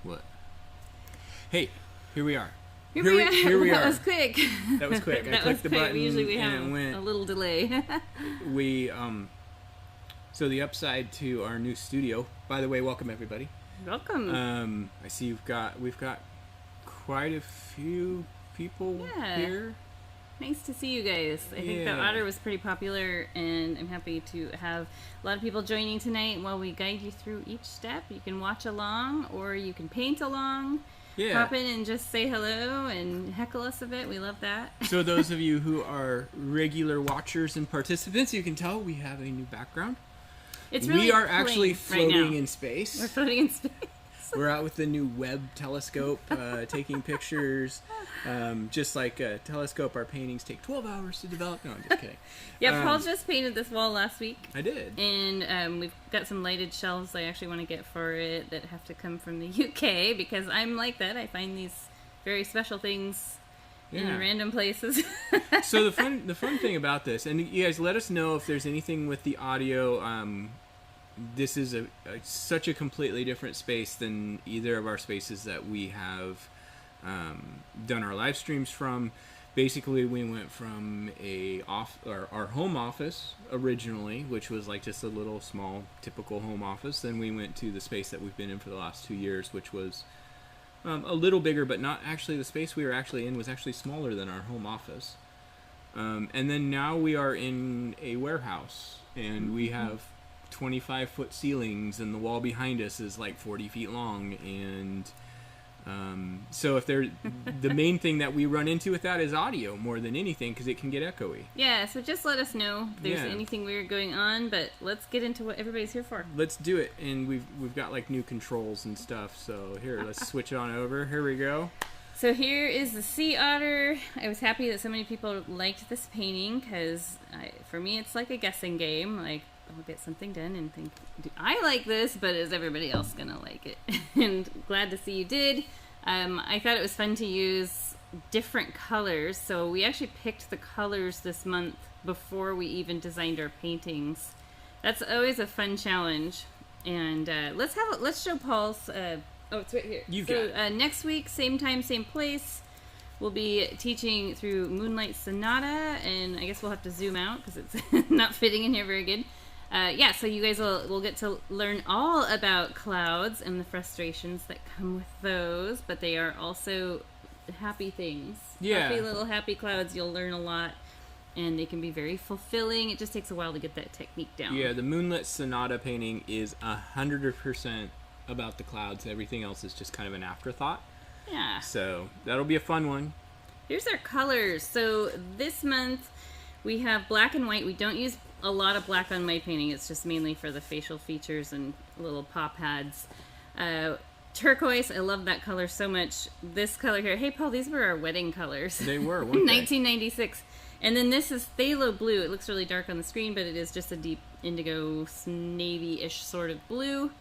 What? Hey, here we are. Here we are. That was quick. That was quick. I clicked the button. Usually we have a little delay. So the upside to our new studio. By the way, welcome everybody. Welcome. I see we've got quite a few people here. Nice to see you guys. I think the Otter was pretty popular, and I'm happy to have a lot of people joining tonight while we guide you through each step. You can watch along, or you can paint along. Yeah. Pop in and just say hello and heckle us a bit. We love that. So those of you who are regular watchers and participants, you can tell we have a new background. It's really we are actually floating right in space. We're floating in space. We're out with the new Webb telescope, taking pictures. Just like a telescope, our paintings take 12 hours to develop. No, I'm just kidding. Yeah, Paul just painted this wall last week. I did. And we've got some lighted shelves I actually want to get for it that have to come from the UK, because I'm like that. I find these very special things in random places. So the fun thing about this, and you guys let us know if there's anything with the audio. This is such a completely different space than either of our spaces that we have done our live streams from. Basically, we went from our home office originally, which was like just a little small typical home office. Then we went to the space that we've been in for the last 2 years, which was a little bigger, but not actually. The space we were actually in was actually smaller than our home office. And then now we are in a warehouse, and we have 25-foot ceilings, and the wall behind us is like 40 feet long, and so if the main thing that we run into with that is audio more than anything, because it can get echoey. Yeah, so just let us know if there's anything weird going on, but let's get into what everybody's here for. Let's do it. And we've got like new controls and stuff, so here, let's switch it on over. Here we go. So here is the sea otter. I was happy that so many people liked this painting, because for me it's like a guessing game. Like, I'll get something done and think, do I like this, but is everybody else gonna like it? And glad to see you did. I thought it was fun to use different colors, so we actually picked the colors this month before we even designed our paintings. That's always a fun challenge. And let's show Paul's. It's right here. You got it. Next week, same time, same place. We'll be teaching through Moonlight Sonata, and I guess we'll have to zoom out because it's not fitting in here very good. So you guys will get to learn all about clouds and the frustrations that come with those, but they are also happy things. Yeah. Happy little happy clouds. You'll learn a lot, and they can be very fulfilling. It just takes a while to get that technique down. Yeah, the Moonlit Sonata painting is 100% about the clouds. Everything else is just kind of an afterthought. Yeah. So that'll be a fun one. Here's our colors. So this month we have black and white. We don't use a lot of black on white painting. It's just mainly for the facial features and little paw pads. Turquoise, I love that color so much. This color here, hey Paul, these were our wedding colors. They were, weren't they? 1996. And then this is phthalo blue. It looks really dark on the screen, but it is just a deep indigo navy-ish sort of blue.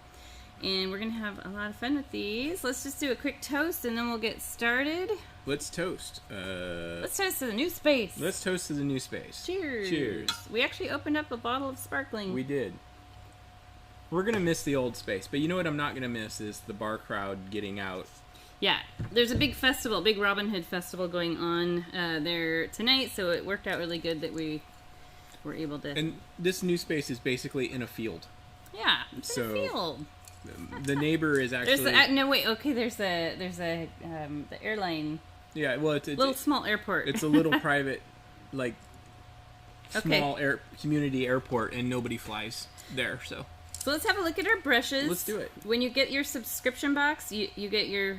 And we're going to have a lot of fun with these. Let's just do a quick toast, and then we'll get started. Let's toast. Let's toast to the new space. Let's toast to the new space. Cheers. Cheers. We actually opened up a bottle of sparkling. We did. We're going to miss the old space, but you know what I'm not going to miss is the bar crowd getting out. Yeah, there's a big festival, big Robin Hood festival going on there tonight, so it worked out really good that we were able to... And this new space is basically in a field. Yeah, it's in a field. The neighbor is actually... There's the airline... Yeah, well, it's a little small airport. It's a little private, like, small community airport, and nobody flies there, so... So let's have a look at our brushes. Let's do it. When you get your subscription box, you get your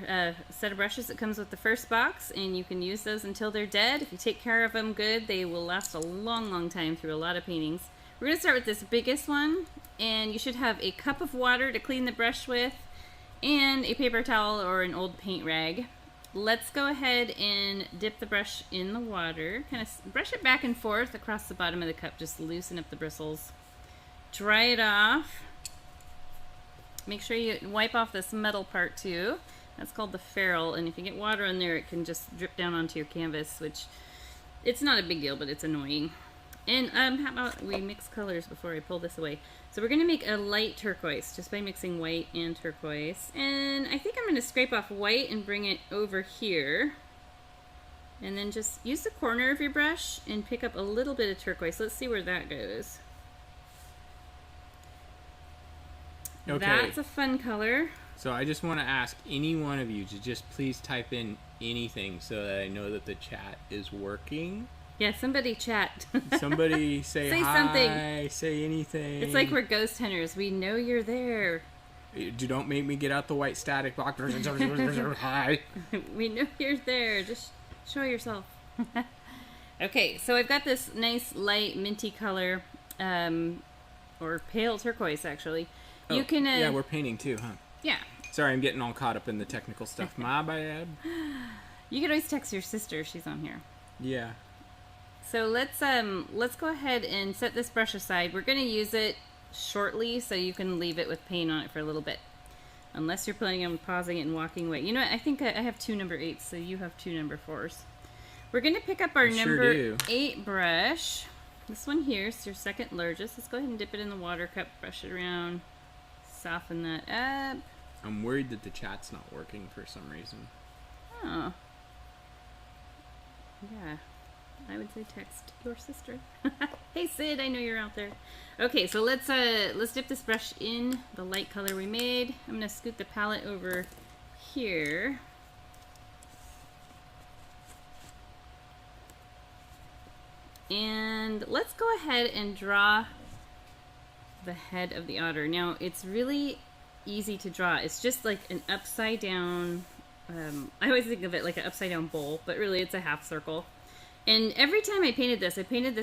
set of brushes that comes with the first box, and you can use those until they're dead. If you take care of them good, they will last a long, long time through a lot of paintings. We're going to start with this biggest one, and you should have a cup of water to clean the brush with, and a paper towel or an old paint rag. Let's go ahead and dip the brush in the water. Kind of brush it back and forth across the bottom of the cup. Just loosen up the bristles. Dry it off. Make sure you wipe off this metal part too. That's called the ferrule, and if you get water in there, it can just drip down onto your canvas, which it's not a big deal, but it's annoying. And how about we mix colors before I pull this away? So we're going to make a light turquoise just by mixing white and turquoise. And I think I'm going to scrape off white and bring it over here. And then just use the corner of your brush and pick up a little bit of turquoise. Let's see where that goes. Okay. That's a fun color. So I just want to ask any one of you to just please type in anything so that I know that the chat is working. Yeah, somebody chat. Somebody say hi, something. say anything. It's like we're ghost hunters. We know you're there. Don't make me get out the white static box. Hi. We know you're there. Just show yourself. Okay, so I've got this nice light minty color, or pale turquoise actually. Oh, you can. Yeah, we're painting too, huh? Yeah. Sorry, I'm getting all caught up in the technical stuff. My bad. You can always text your sister. She's on here. Yeah. So let's go ahead and set this brush aside. We're going to use it shortly, so you can leave it with paint on it for a little bit. Unless you're planning on pausing it and walking away. You know what? I think I have 2 number 8s, so you have 2 number 4s. We're going to pick up our number 8 brush. This one here is your second largest. Let's go ahead and dip it in the water cup, brush it around, soften that up. I'm worried that the chat's not working for some reason. Oh. Yeah. I would say text your sister. Hey Sid, I know you're out there. Okay, so let's dip this brush in the light color we made. I'm gonna scoot the palette over here. And let's go ahead and draw the head of the otter. Now, it's really easy to draw. It's just like an upside down, I always think of it like an upside down bowl, but really it's a half circle. And every time I painted this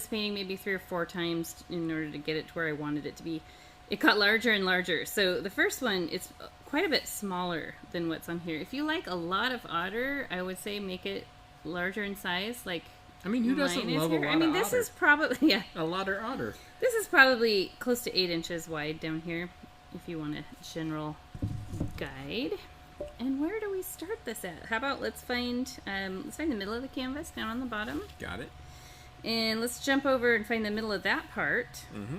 painting maybe 3 or 4 times in order to get it to where I wanted it to be. It got larger and larger. So the first one, it's quite a bit smaller than what's on here. If you like a lot of otter, I would say make it larger in size. Like, I mean, who doesn't love a lot of otter? I mean, this is probably, yeah. A lot of otter. This is probably close to 8 inches wide down here, if you want a general guide. And where do we start this at? How about let's find the middle of the canvas down on the bottom. Got it. And let's jump over and find the middle of that part. Mm-hmm.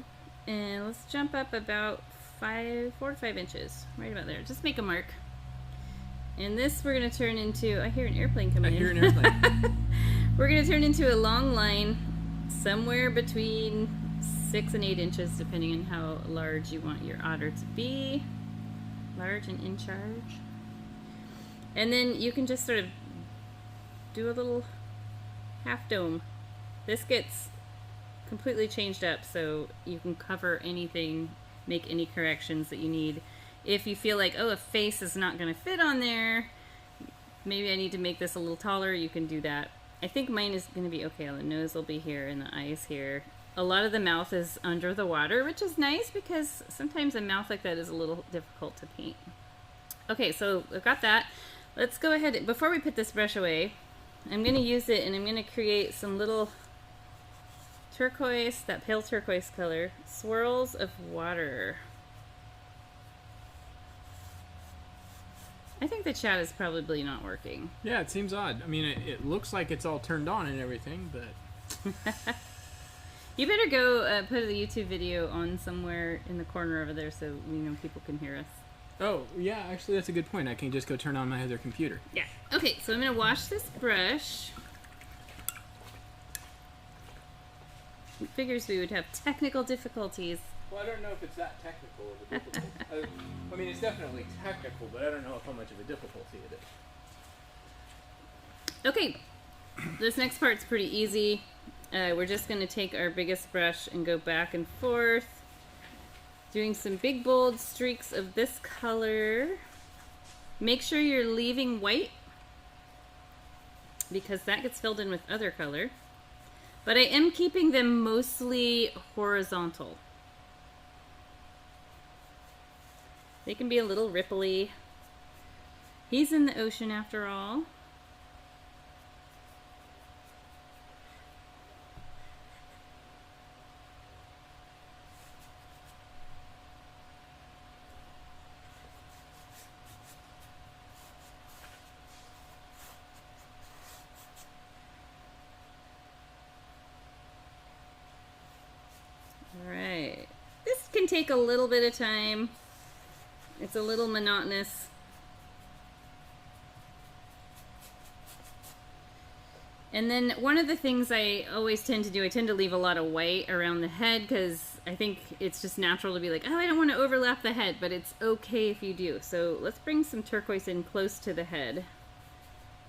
And let's jump up about 4 to 5 inches, right about there. Just make a mark. And this we're going to turn into, I hear an airplane coming in. I hear an airplane. We're going to turn into a long line somewhere between 6 and 8 inches, depending on how large you want your otter to be. Large and in charge. And then you can just sort of do a little half dome. This gets completely changed up so you can cover anything, make any corrections that you need. If you feel like, oh, a face is not going to fit on there, maybe I need to make this a little taller, you can do that. I think mine is going to be okay. The nose will be here and the eyes here. A lot of the mouth is under the water, which is nice because sometimes a mouth like that is a little difficult to paint. Okay, so I've got that. Let's go ahead, before we put this brush away, I'm going to use it and I'm going to create some little turquoise, that pale turquoise color, swirls of water. I think the chat is probably not working. Yeah, it seems odd. I mean, it looks like it's all turned on and everything, but... You better go put a YouTube video on somewhere in the corner over there so we know people can hear us. Oh, yeah, actually that's a good point. I can just go turn on my other computer. Yeah. Okay, so I'm going to wash this brush. It figures we would have technical difficulties. Well, I don't know if it's that technical of a difficulty. I mean, it's definitely technical, but I don't know how much of a difficulty it is. Okay, this next part's pretty easy. We're just going to take our biggest brush and go back and forth, doing some big bold streaks of this color. Make sure you're leaving white because that gets filled in with other color. But I am keeping them mostly horizontal. They can be a little ripply. He's in the ocean after all. Alright. This can take a little bit of time. It's a little monotonous. And then one of the things I always tend to do, I tend to leave a lot of white around the head because I think it's just natural to be like, oh, I don't want to overlap the head, but it's okay if you do. So let's bring some turquoise in close to the head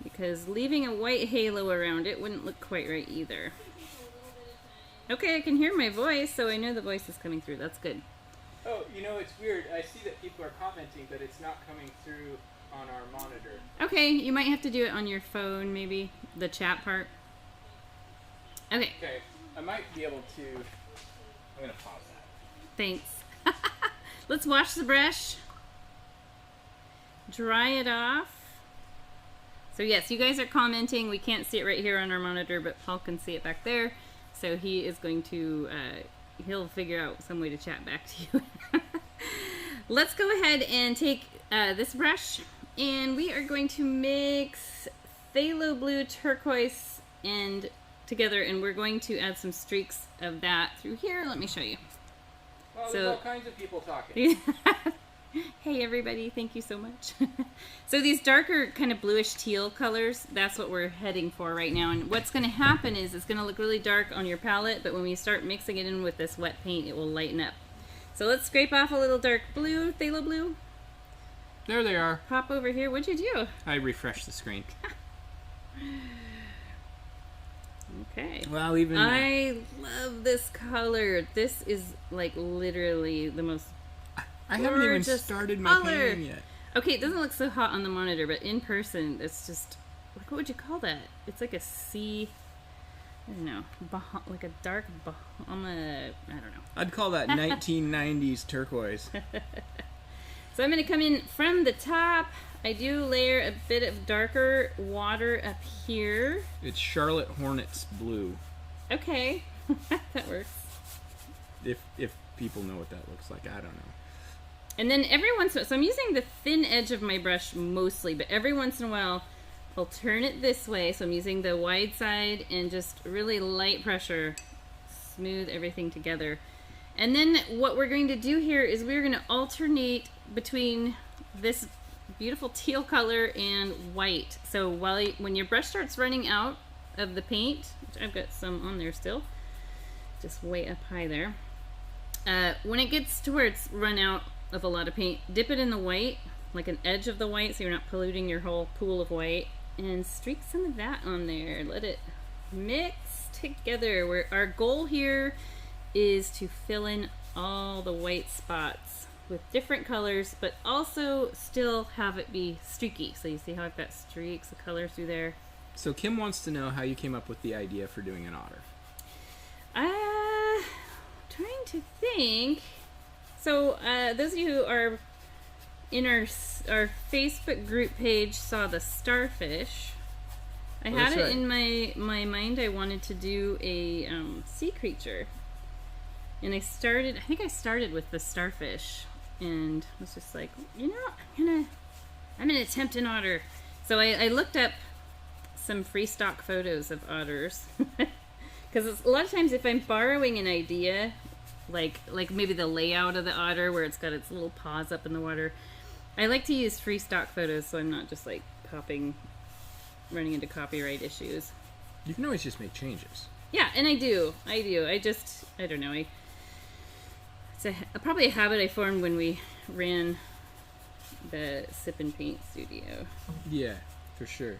because leaving a white halo around it wouldn't look quite right either. Okay, I can hear my voice, so I know the voice is coming through. That's good. Oh, you know, it's weird. I see that people are commenting, but it's not coming through on our monitor. Okay, you might have to do it on your phone, maybe, the chat part. Okay. Okay, I might be able to... I'm going to pause that. Thanks. Let's wash the brush. Dry it off. So yes, you guys are commenting. We can't see it right here on our monitor, but Paul can see it back there. So he is going to, he'll figure out some way to chat back to you. Let's go ahead and take this brush, and we are going to mix phthalo blue, turquoise, and together, and we're going to add some streaks of that through here. Let me show you. Well, there's all kinds of people talking. Hey everybody, thank you so much. So these darker kind of bluish teal colors, that's what we're heading for right now. And what's going to happen is it's going to look really dark on your palette, but when we start mixing it in with this wet paint, it will lighten up. So let's scrape off a little dark blue, phthalo blue. There they are. Pop over here. What'd you do? I refreshed the screen. Okay. Well, even... I love this color. This is like literally the most I haven't even started my painting yet. Okay, it doesn't look so hot on the monitor, but in person, it's just, like, what would you call that? It's like a sea, I don't know, like a dark Bahama, I don't know. I'd call that 1990s turquoise. So I'm going to come in from the top. I do layer a bit of darker water up here. It's Charlotte Hornets blue. Okay, that works. If people know what that looks like, I don't know. And then every once in a while, so I'm using the thin edge of my brush mostly, but every once in a while I'll turn it this way. So I'm using the wide side and just really light pressure, smooth everything together. And then what we're going to do here is we're going to alternate between this beautiful teal color and white. So when your brush starts running out of the paint, which I've got some on there still, just way up high there. When it gets to where it's run out of a lot of paint, dip it in the white, like an edge of the white, so you're not polluting your whole pool of white, and streak some of that on there. Let it mix together. Our goal here is to fill in all the white spots with different colors, but also still have it be streaky. So you see how I've got streaks of color through there. So Kim wants to know how you came up with the idea for doing an otter. Trying to think. So those of you who are in our Facebook group page saw the starfish. I had it in my mind. I wanted to do a sea creature, and I think I started with the starfish, and was just like, you know, I'm gonna attempt an otter. So I looked up some free stock photos of otters, because a lot of times if I'm borrowing an idea, like maybe the layout of the otter where it's got its little paws up in the water, I like to use free stock photos so I'm not just like running into copyright issues. You can always just make changes. Yeah, and I do. I don't know. It's probably a habit I formed when we ran the Sip and Paint studio. Yeah, for sure.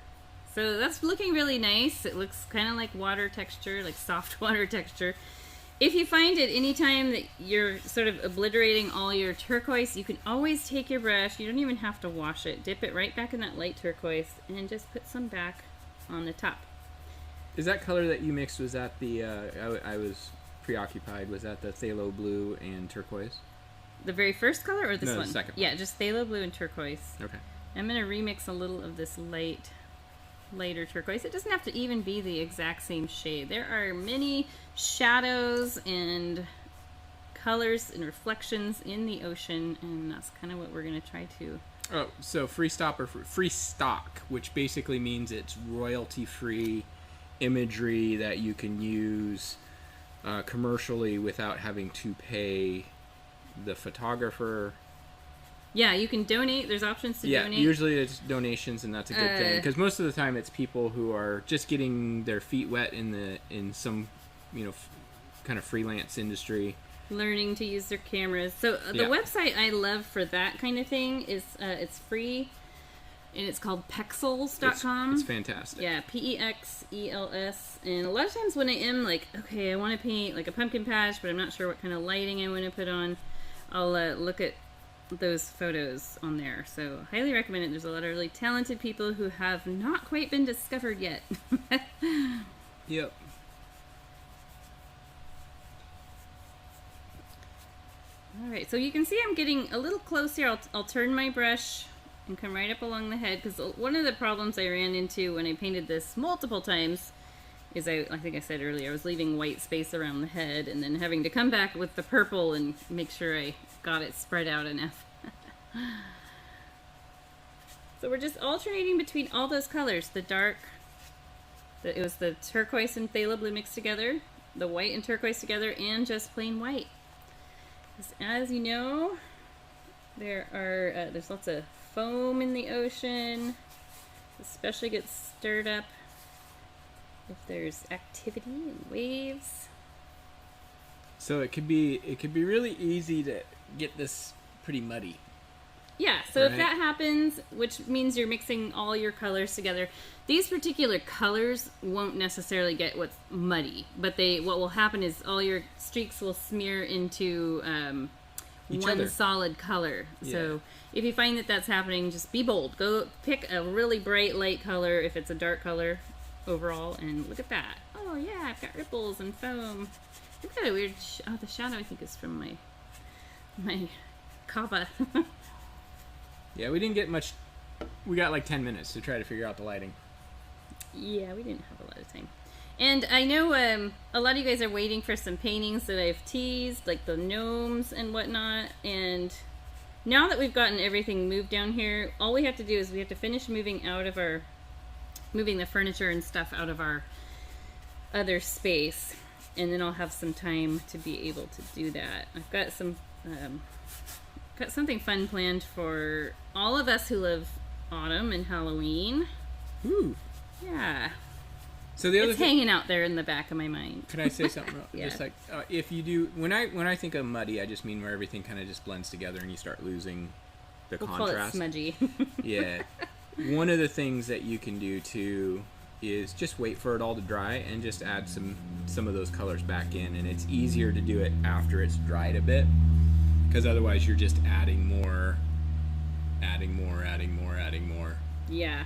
So that's looking really nice. It looks kind of like water texture, like soft water texture. If you find it anytime that you're sort of obliterating all your turquoise, you can always take your brush. You don't even have to wash it. Dip it right back in that light turquoise and just put some back on the top. Is that color that you mixed, was that the, I was preoccupied, was that the phthalo blue and turquoise? The very first color or this one? No, the second one. Yeah, just phthalo blue and turquoise. Okay. I'm going to remix a little of this lighter turquoise. It doesn't have to even be the exact same shade. There are many shadows and colors and reflections in the ocean, and that's kind of what we're going to try to... Oh, so free stock, which basically means it's royalty-free imagery that you can use commercially without having to pay the photographer Yeah, you can donate. There's options to donate. Yeah, usually it's donations, and that's a good thing, because most of the time it's people who are just getting their feet wet in some, kind of freelance industry. Learning to use their cameras. So the website I love for that kind of thing is it's free, and it's called Pexels.com. It's fantastic. Yeah, Pexels. And a lot of times when I am like, okay, I want to paint like a pumpkin patch, but I'm not sure what kind of lighting I want to put on, I'll look at those photos on there. So highly recommend it. There's a lot of really talented people who have not quite been discovered yet. Yep. All right, so you can see I'm getting a little close here. I'll turn my brush and come right up along the head, because one of the problems I ran into when I painted this multiple times is I think I said earlier, I was leaving white space around the head and then having to come back with the purple and make sure I got it spread out enough. So we're just alternating between all those colors. The dark, it was the turquoise and phthalo blue mixed together, the white and turquoise together, and just plain white. As you know, there's lots of foam in the ocean, especially gets stirred up if there's activity and waves. So it could be really easy to get this pretty muddy. Yeah, so if that happens, which means you're mixing all your colors together, these particular colors won't necessarily get what's muddy, but what will happen is all your streaks will smear into one solid color. Yeah. So if you find that that's happening, just be bold. Go pick a really bright light color if it's a dark color overall, and look at that. Oh yeah, I've got ripples and foam. Look at that weird, the shadow I think is from my kava. Yeah, we didn't get much. We got like 10 minutes to try to figure out the lighting. Yeah, we didn't have a lot of time. And I know a lot of you guys are waiting for some paintings that I've teased, like the gnomes and whatnot. And now that we've gotten everything moved down here, all we have to do is we have to finish moving the furniture and stuff out of our other space. And then I'll have some time to be able to do that. I've got something fun planned for all of us who love autumn and Halloween. Ooh. Yeah. So the other hanging out there in the back of my mind. Can I say something? Yeah. Just like if you do, when I think of muddy, I just mean where everything kind of just blends together and you start losing the contrast. Call it smudgy. Yeah. One of the things that you can do too is just wait for it all to dry and just add some of those colors back in, and it's easier to do it after it's dried a bit, because otherwise you're just adding more. Yeah.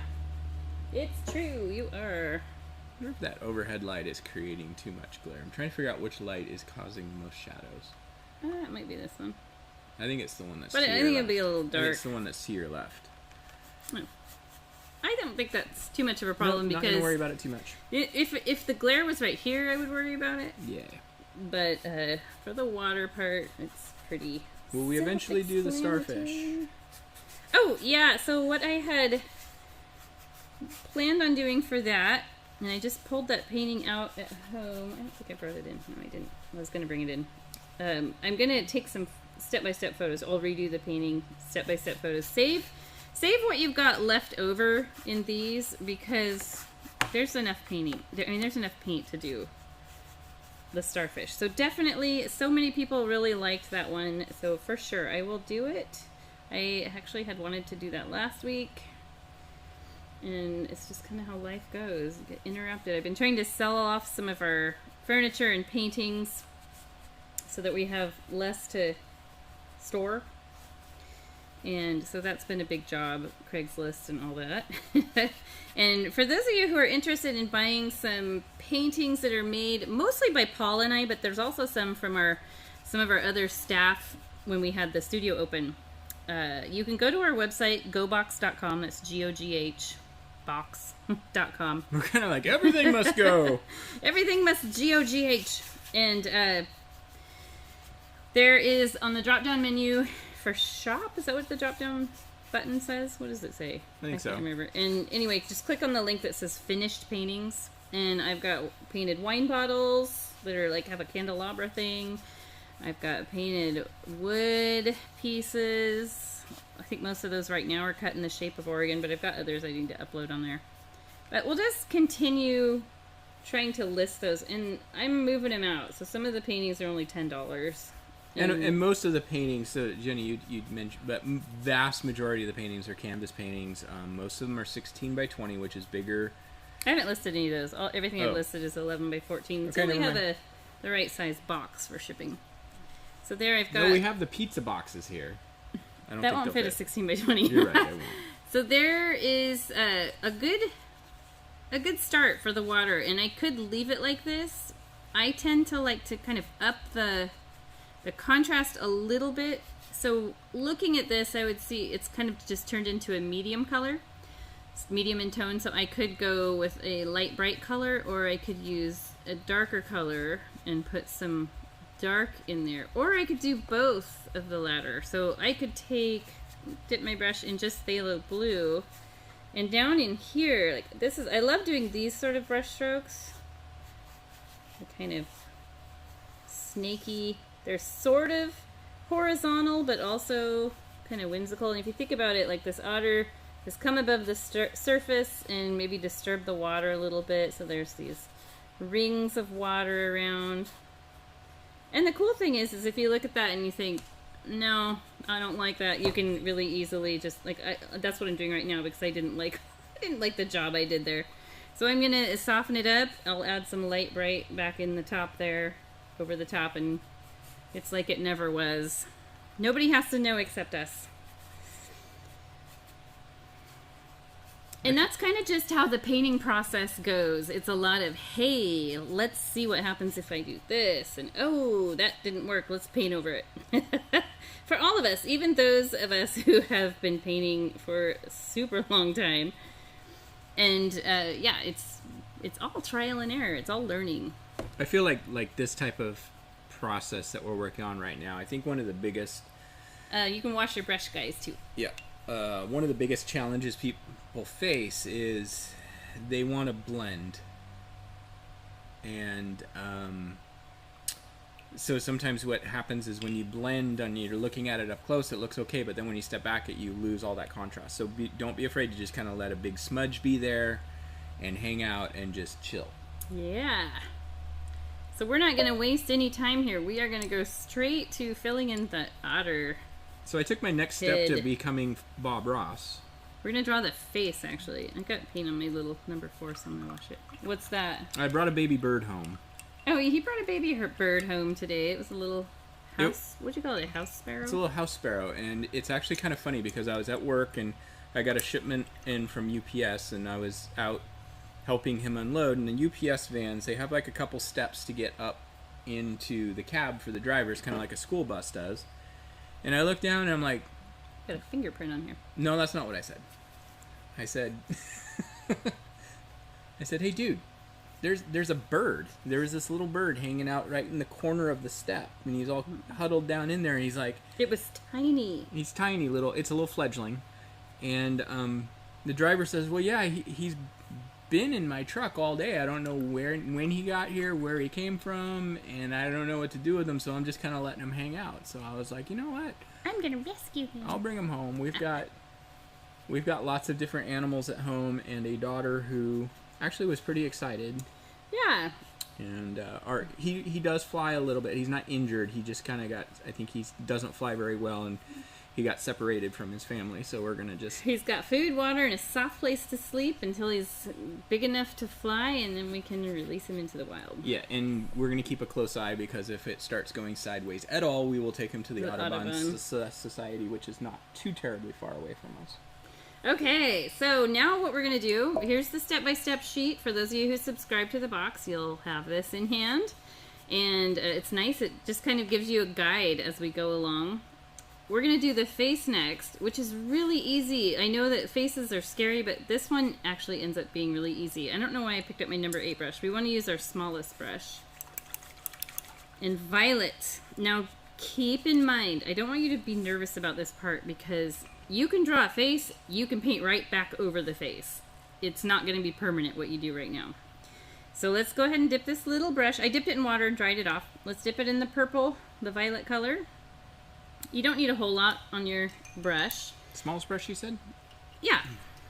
It's true, you are. I wonder if that overhead light is creating too much glare. I'm trying to figure out which light is causing the most shadows. It might be this one. I think it's the one that's to your left. But I think it'll be a little dark. I think it's the one that's to your left. Oh. I don't think that's too much of a problem, because... not going to worry about it too much. If the glare was right here, I would worry about it. Yeah. But for the water part, it's pretty... Will we eventually do the starfish? Oh, yeah. So what I had planned on doing for that, and I just pulled that painting out at home. I don't think I brought it in. No, I didn't. I was going to bring it in. I'm going to take some step-by-step photos. I'll redo the painting, step-by-step photos. Save what you've got left over in these, because there's enough painting. There's enough paint to do the starfish. So definitely, so many people really liked that one. So for sure, I will do it. I actually had wanted to do that last week, and it's just kind of how life goes. You get interrupted. I've been trying to sell off some of our furniture and paintings so that we have less to store. And so that's been a big job, Craigslist and all that. And for those of you who are interested in buying some paintings that are made mostly by Paul and I, but there's also some from some of our other staff when we had the studio open. You can go to our website, gobox.com. That's G-O-G-H, box.com. We're kind of like, everything must go. Everything must G-O-G-H. And there is, on the drop-down menu for shop, is that what the drop-down button says? What does it say? I think so. Can't remember. And anyway, just click on the link that says finished paintings. And I've got painted wine bottles that are like, have a candelabra thing. I've got painted wood pieces. I think most of those right now are cut in the shape of Oregon, but I've got others I need to upload on there. But we'll just continue trying to list those, and I'm moving them out. So some of the paintings are only $10. And most of the paintings, so Jenny, you'd mentioned, but vast majority of the paintings are canvas paintings. Most of them are 16 by 20, which is bigger. I haven't listed any of those. Everything I've listed is 11 by 14. Okay, so we have the right size box for shipping. So there I've got... No, we have the pizza boxes here. I don't that won't fit a 16 by 20. You're right, I won't. So there is a good start for the water, and I could leave it like this. I tend to like to kind of up the contrast a little bit. So looking at this, I would see it's kind of just turned into a medium color. It's medium in tone, so I could go with a light bright color, or I could use a darker color and put some dark in there, or I could do both of the latter. So I could dip my brush in just phthalo blue, and down in here, like this is, I love doing these sort of brush strokes. They're kind of snaky. They're sort of horizontal, but also kind of whimsical. And if you think about it, like this otter has come above the surface and maybe disturbed the water a little bit. So there's these rings of water around. And the cool thing is if you look at that and you think, no, I don't like that, you can really easily just, like, that's what I'm doing right now, because I didn't like the job I did there. So I'm going to soften it up. I'll add some light bright back in the top there, over the top, and it's like it never was. Nobody has to know except us. And that's kind of just how the painting process goes. It's a lot of, hey, let's see what happens if I do this. And, oh, that didn't work. Let's paint over it. For all of us, even those of us who have been painting for a super long time. And, yeah, it's all trial and error. It's all learning. I feel like this type of process that we're working on right now, I think one of the biggest... you can wash your brush, guys, too. Yeah. One of the biggest challenges people face is they want to blend. And so sometimes what happens is when you blend and you're looking at it up close, it looks okay, but then when you step back, you lose all that contrast. So don't be afraid to just kind of let a big smudge be there and hang out and just chill. Yeah. So we're not going to waste any time here. We are going to go straight to filling in the otter. So I took my next step to becoming Bob Ross. We're going to draw the face, actually. I got paint on my little number 4, so I'm going to wash it. What's that? I brought a baby bird home. Oh, he brought a baby bird home today. It was a little house... Yep. What'd you call it? A house sparrow? It's a little house sparrow, and it's actually kind of funny because I was at work, and I got a shipment in from UPS, and I was out helping him unload, and the UPS vans, they have like a couple steps to get up into the cab for the drivers, kind of like a school bus does. And I looked down and I'm like... Got a fingerprint on here. No, that's not what I said. I said... I said, hey dude, there's a bird. There's this little bird hanging out right in the corner of the step. And he's all huddled down in there, and he's like... It was tiny. He's tiny little... It's a little fledgling. And the driver says, well, yeah, he's been in my truck all day. I don't know when he got here, where he came from, and I don't know what to do with him, so I'm just kind of letting him hang out. So I was like, you know what? I'm gonna rescue him. I'll bring him home. We've got lots of different animals at home, and a daughter who actually was pretty excited. Yeah. And he does fly a little bit. He's not injured. He just kind of got... I think he doesn't fly very well, and he got separated from his family, so we're going to just... He's got food, water, and a soft place to sleep until he's big enough to fly, and then we can release him into the wild. Yeah, and we're going to keep a close eye, because if it starts going sideways at all, we will take him to the Audubon Society, which is not too terribly far away from us. Okay, so now what we're going to do, here's the step-by-step sheet. For those of you who subscribe to the box, you'll have this in hand. And it's nice. It just kind of gives you a guide as we go along. We're going to do the face next, which is really easy. I know that faces are scary, but this one actually ends up being really easy. I don't know why I picked up my number 8 brush. We want to use our smallest brush. And violet. Now, keep in mind, I don't want you to be nervous about this part, because you can draw a face, you can paint right back over the face. It's not going to be permanent what you do right now. So let's go ahead and dip this little brush. I dipped it in water and dried it off. Let's dip it in the purple, the violet color. You don't need a whole lot on your brush. Smallest brush, you said? Yeah.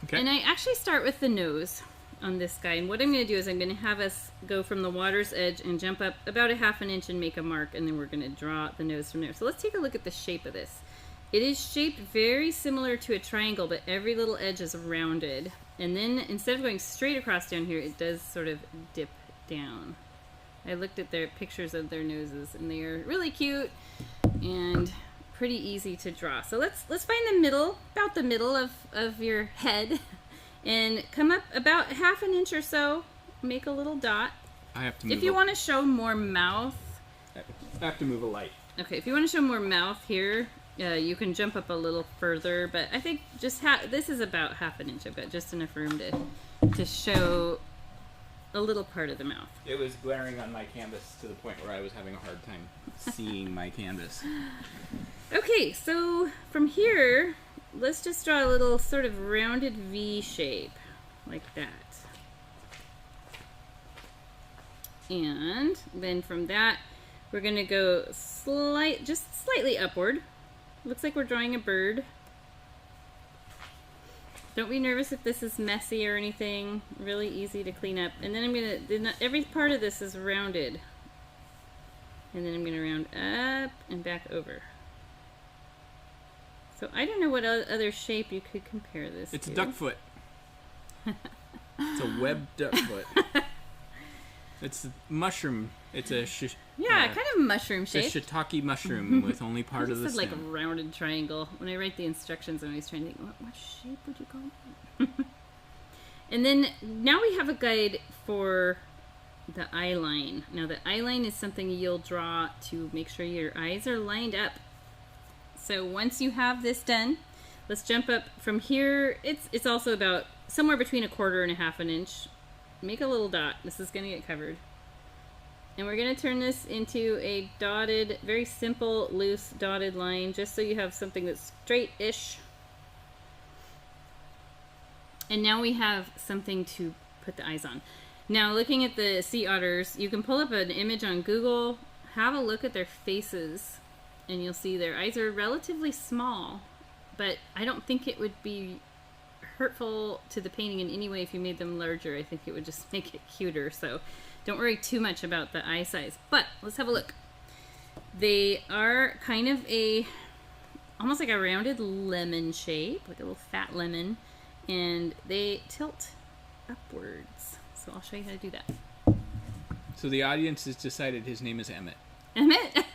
Okay. And I actually start with the nose on this guy. And what I'm going to do is I'm going to have us go from the water's edge and jump up about 1/2 inch and make a mark. And then we're going to draw the nose from there. So let's take a look at the shape of this. It is shaped very similar to a triangle, but every little edge is rounded. And then instead of going straight across down here, it does sort of dip down. I looked at their pictures of their noses, and they are really cute and pretty easy to draw. So let's find the middle, about the middle of your head, and come up about 1/2 inch or so. Make a little dot. I have to move. If you want to show more mouth, I have to move a light. okay. If you want to show more mouth here, you can jump up a little further. But I think just this is about 1/2 inch. I've got just enough room to show a little part of the mouth. It was glaring on my canvas to the point where I was having a hard time seeing my canvas. Okay, so from here, let's just draw a little sort of rounded V shape, like that. And then from that, we're going to go just slightly upward. Looks like we're drawing a bird. Don't be nervous if this is messy or anything. Really easy to clean up. And then I'm going to, every part of this is rounded. And then I'm going to round up and back over. So I don't know what other shape you could compare this to. It's a duck foot. It's a webbed duck foot. It's a mushroom. It's a kind of mushroom shape. It's a shiitake mushroom with only part of the stem. Like a rounded triangle. When I write the instructions, I'm always trying to think, what shape would you call it? And then now we have a guide for the eye line. Now the eye line is something you'll draw to make sure your eyes are lined up. So once you have this done, let's jump up from here. It's also about somewhere between 1/4 and 1/2 inch. Make a little dot. This is going to get covered. And we're going to turn this into a dotted, very simple, loose dotted line, just so you have something that's straight-ish. And now we have something to put the eyes on. Now, looking at the sea otters, you can pull up an image on Google, have a look at their faces, and you'll see their eyes are relatively small, but I don't think it would be hurtful to the painting in any way if you made them larger. I think it would just make it cuter, so don't worry too much about the eye size. But let's have a look. They are kind of almost like a rounded lemon shape, like a little fat lemon, and they tilt upwards. So I'll show you how to do that. So the audience has decided his name is Emmett. Emmett?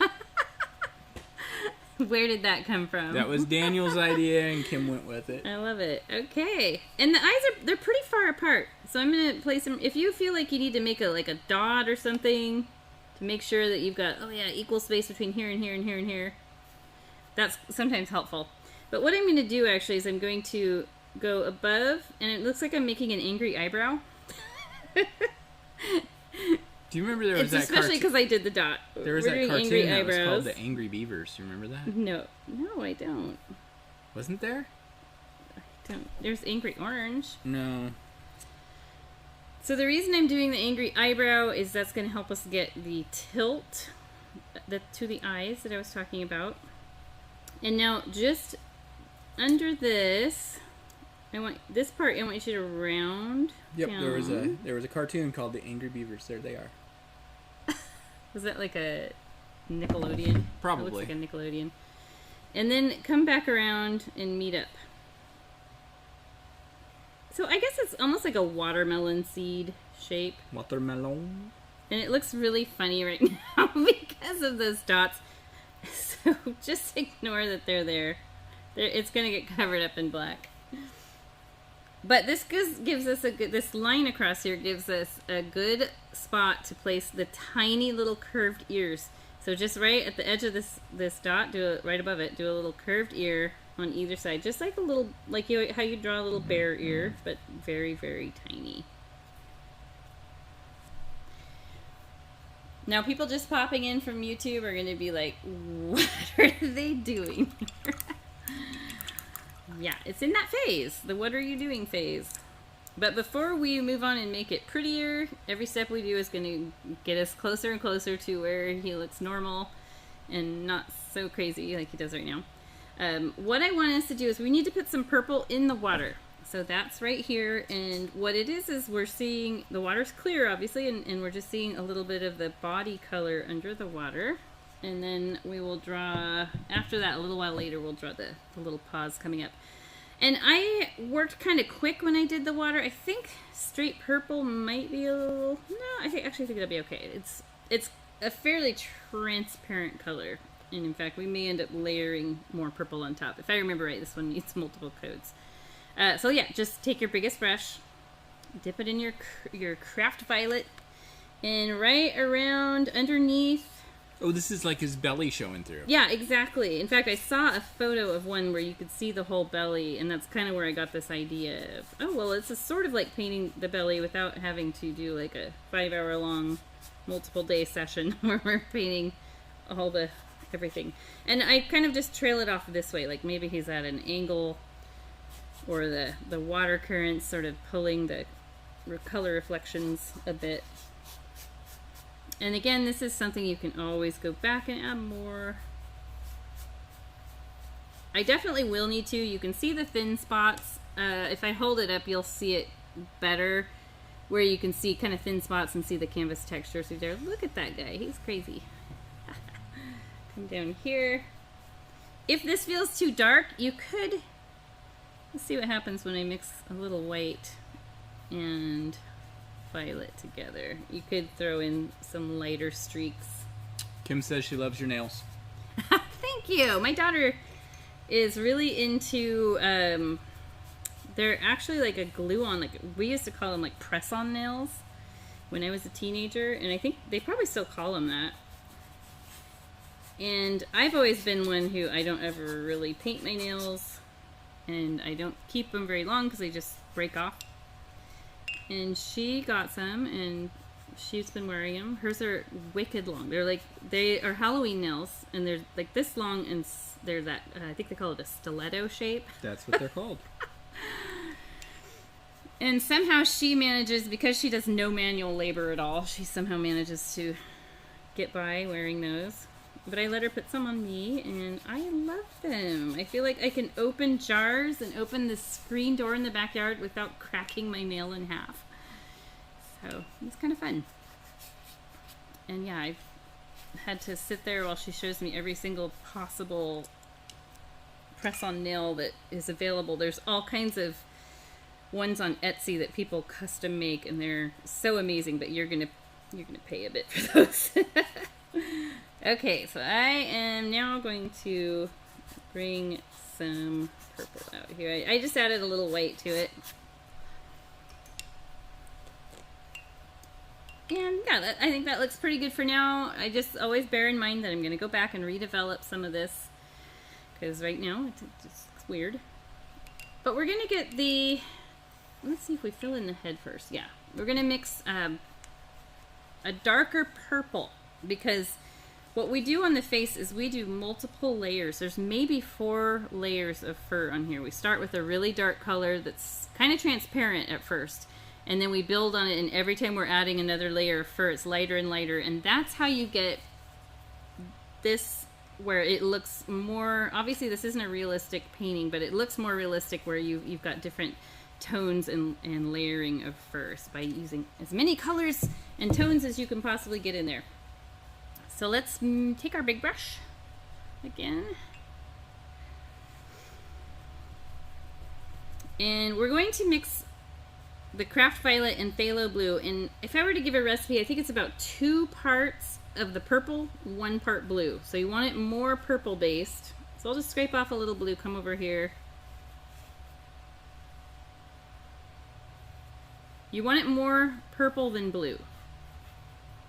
Where did that come from? That was Daniel's idea, and Kim went with it. I love it. Okay. And the eyes they're pretty far apart. So I'm going to place them, if you feel like you need to make a dot or something to make sure that you've got, equal space between here and here and here and here. That's sometimes helpful. But what I'm going to do actually is I'm going to go above, and it looks like I'm making an angry eyebrow. Do you remember there was that especially because I did the dot. There was that cartoon that was called The Angry Beavers. Do you remember that? No, I don't. Wasn't there? I don't. There's Angry Orange. No. So the reason I'm doing the angry eyebrow is that's going to help us get the tilt to the eyes that I was talking about. And now just under this, I want you to round. Yep, down. there was a cartoon called The Angry Beavers. There they are. Was that like a Nickelodeon? Probably. It looks like a Nickelodeon. And then come back around and meet up. So I guess it's almost like a watermelon seed shape. Watermelon. And it looks really funny right now because of those dots. So just ignore that they're there. It's going to get covered up in black. But this gives us this line across here gives us a good spot to place the tiny little curved ears. So just right at the edge of this dot, right above it, do a little curved ear on either side, just like how you draw a little bear ear, but very, very tiny. Now, people just popping in from YouTube are going to be like, what are they doing here? Yeah, it's in that phase, the what are you doing phase. But before we move on and make it prettier, every step we do is going to get us closer and closer to where he looks normal and not so crazy like he does right now. What I want us to do is we need to put some purple in the water. So that's right here, and what it is we're seeing, the water's clear obviously, and we're just seeing a little bit of the body color under the water. And then we will draw, after that, a little while later, we'll draw the little paws coming up. And I worked kind of quick when I did the water. I think straight purple might be a little, no, actually think it'll be okay. It's a fairly transparent color. And in fact, we may end up layering more purple on top. If I remember right, this one needs multiple coats. So yeah, just take your biggest brush, dip it in your craft violet, and right around underneath. Oh, this is like his belly showing through. Yeah, exactly. In fact, I saw a photo of one where you could see the whole belly, and that's kind of where I got this idea of, oh, well, it's a sort of like painting the belly without having to do like a 5-hour-long, multiple-day session where we're painting all everything. And I kind of just trail it off this way, like maybe he's at an angle, or the water currents sort of pulling the color reflections a bit. And again, this is something you can always go back and add more. I definitely will need to. You can see the thin spots. If I hold it up, you'll see it better, where you can see kind of thin spots and see the canvas texture through there. Look at that guy. He's crazy. Come down here. If this feels too dark, you could... Let's see what happens when I mix a little white and violet together. You could throw in some lighter streaks. Kim says she loves your nails. Thank you. My daughter is really into, they're actually like a glue-on, like we used to call them like press-on nails when I was a teenager, and I think they probably still call them that. And I've always been one who I don't ever really paint my nails, and I don't keep them very long because they just break off. And she got some, and she's been wearing them. Hers are wicked long. They are Halloween nails, and they're like this long, and they're that, I think they call it a stiletto shape. That's what they're called. And somehow she manages, because she does no manual labor at all, she somehow manages to get by wearing those. But I let her put some on me, and I love them. I feel like I can open jars and open the screen door in the backyard without cracking my nail in half. So it's kind of fun. And yeah, I've had to sit there while she shows me every single possible press-on nail that is available. There's all kinds of ones on Etsy that people custom make, and they're so amazing, but you're gonna pay a bit for those. Okay, so I am now going to bring some purple out here. I just added a little white to it. And yeah, I think that looks pretty good for now. I just always bear in mind that I'm going to go back and redevelop some of this, because right now it just looks weird. But we're going to get the... Let's see if we fill in the head first. Yeah, we're going to mix a darker purple, because what we do on the face is we do multiple layers. There's maybe 4 layers of fur on here. We start with a really dark color that's kind of transparent at first, and then we build on it, and every time we're adding another layer of fur, it's lighter and lighter, and that's how you get this where it looks more... Obviously, this isn't a realistic painting, but it looks more realistic where you've got different tones and layering of fur by using as many colors and tones as you can possibly get in there. So let's take our big brush again. And we're going to mix the craft violet and phthalo blue. And if I were to give a recipe, I think it's about 2 parts of the purple, 1 part blue. So you want it more purple based. So I'll just scrape off a little blue, come over here. You want it more purple than blue.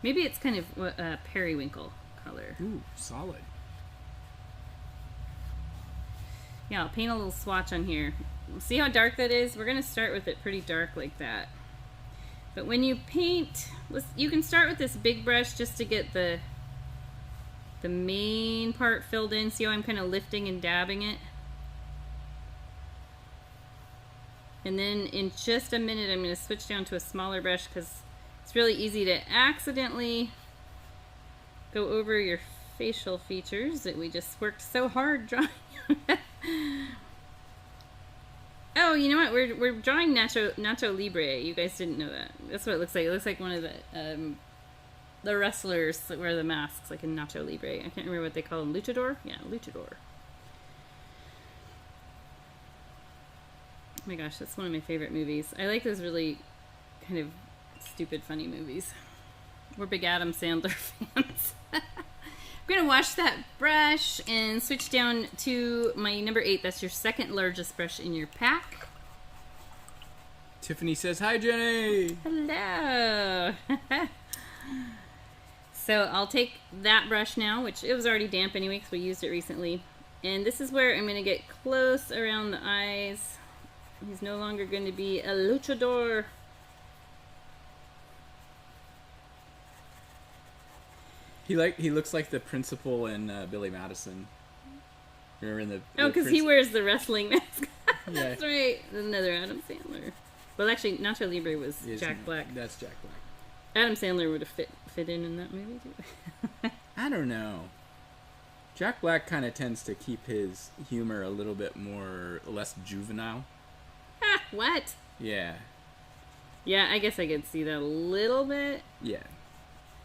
Maybe it's kind of a periwinkle color. Ooh, solid. Yeah, I'll paint a little swatch on here. See how dark that is? We're going to start with it pretty dark like that. But when you paint, you can start with this big brush just to get the main part filled in. See how I'm kind of lifting and dabbing it? And then in just a minute, I'm going to switch down to a smaller brush because it's really easy to accidentally go over your facial features that we just worked so hard drawing. Oh, you know what? We're drawing Nacho Libre. You guys didn't know that. That's what it looks like. It looks like one of the wrestlers that wear the masks, like in Nacho Libre. I can't remember what they call him. Luchador? Yeah, Luchador. Oh my gosh, that's one of my favorite movies. I like those really kind of stupid, funny movies. We're big Adam Sandler fans. We're going to wash that brush and switch down to my number 8. That's your second largest brush in your pack. Tiffany says, hi, Jenny! Hello! So I'll take that brush now, which it was already damp anyway because we used it recently. And this is where I'm going to get close around the eyes. He's no longer going to be a luchador. He looks like the principal in Billy Madison. Remember in the because he wears the wrestling mask. Yeah. That's right. Another Adam Sandler. Well, actually, Nacho Libre was Jack Black. That's Jack Black. Adam Sandler would have fit in that movie too. I don't know. Jack Black kind of tends to keep his humor a little bit less juvenile. What? Yeah. Yeah, I guess I could see that a little bit. Yeah.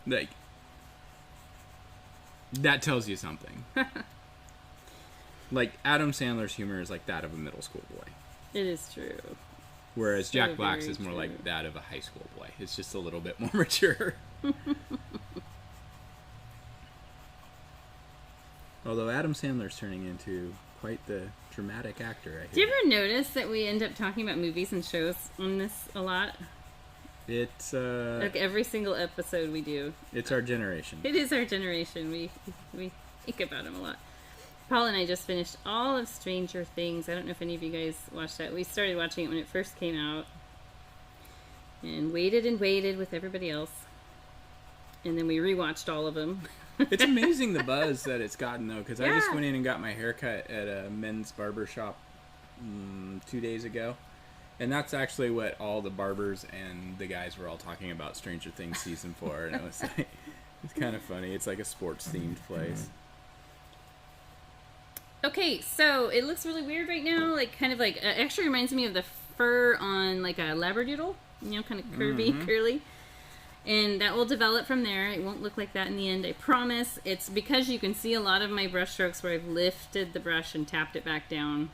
Like, that tells you something. Like, Adam Sandler's humor is like that of a middle school boy. It is true. Whereas Jack Black's is more like that of a high school boy. It's just a little bit more mature. Although Adam Sandler's turning into quite the dramatic actor. Do you ever notice that we end up talking about movies and shows on this a lot? It's like every single episode we do. It's our generation. It is our generation. We think about them a lot. Paul and I just finished all of Stranger Things. I don't know if any of you guys watched that. We started watching it when it first came out. And waited with everybody else. And then we rewatched all of them. It's amazing the buzz that it's gotten, though, because I just went in and got my haircut at a men's barber shop 2 days ago. And that's actually what all the barbers and the guys were all talking about Stranger Things Season 4. And it was like, it's kind of funny. It's like a sports-themed place. Okay, so it looks really weird right now. Like, kind of like, it actually reminds me of the fur on, like, a Labradoodle. You know, kind of curvy, curly. And that will develop from there. It won't look like that in the end, I promise. It's because you can see a lot of my brush strokes where I've lifted the brush and tapped it back down.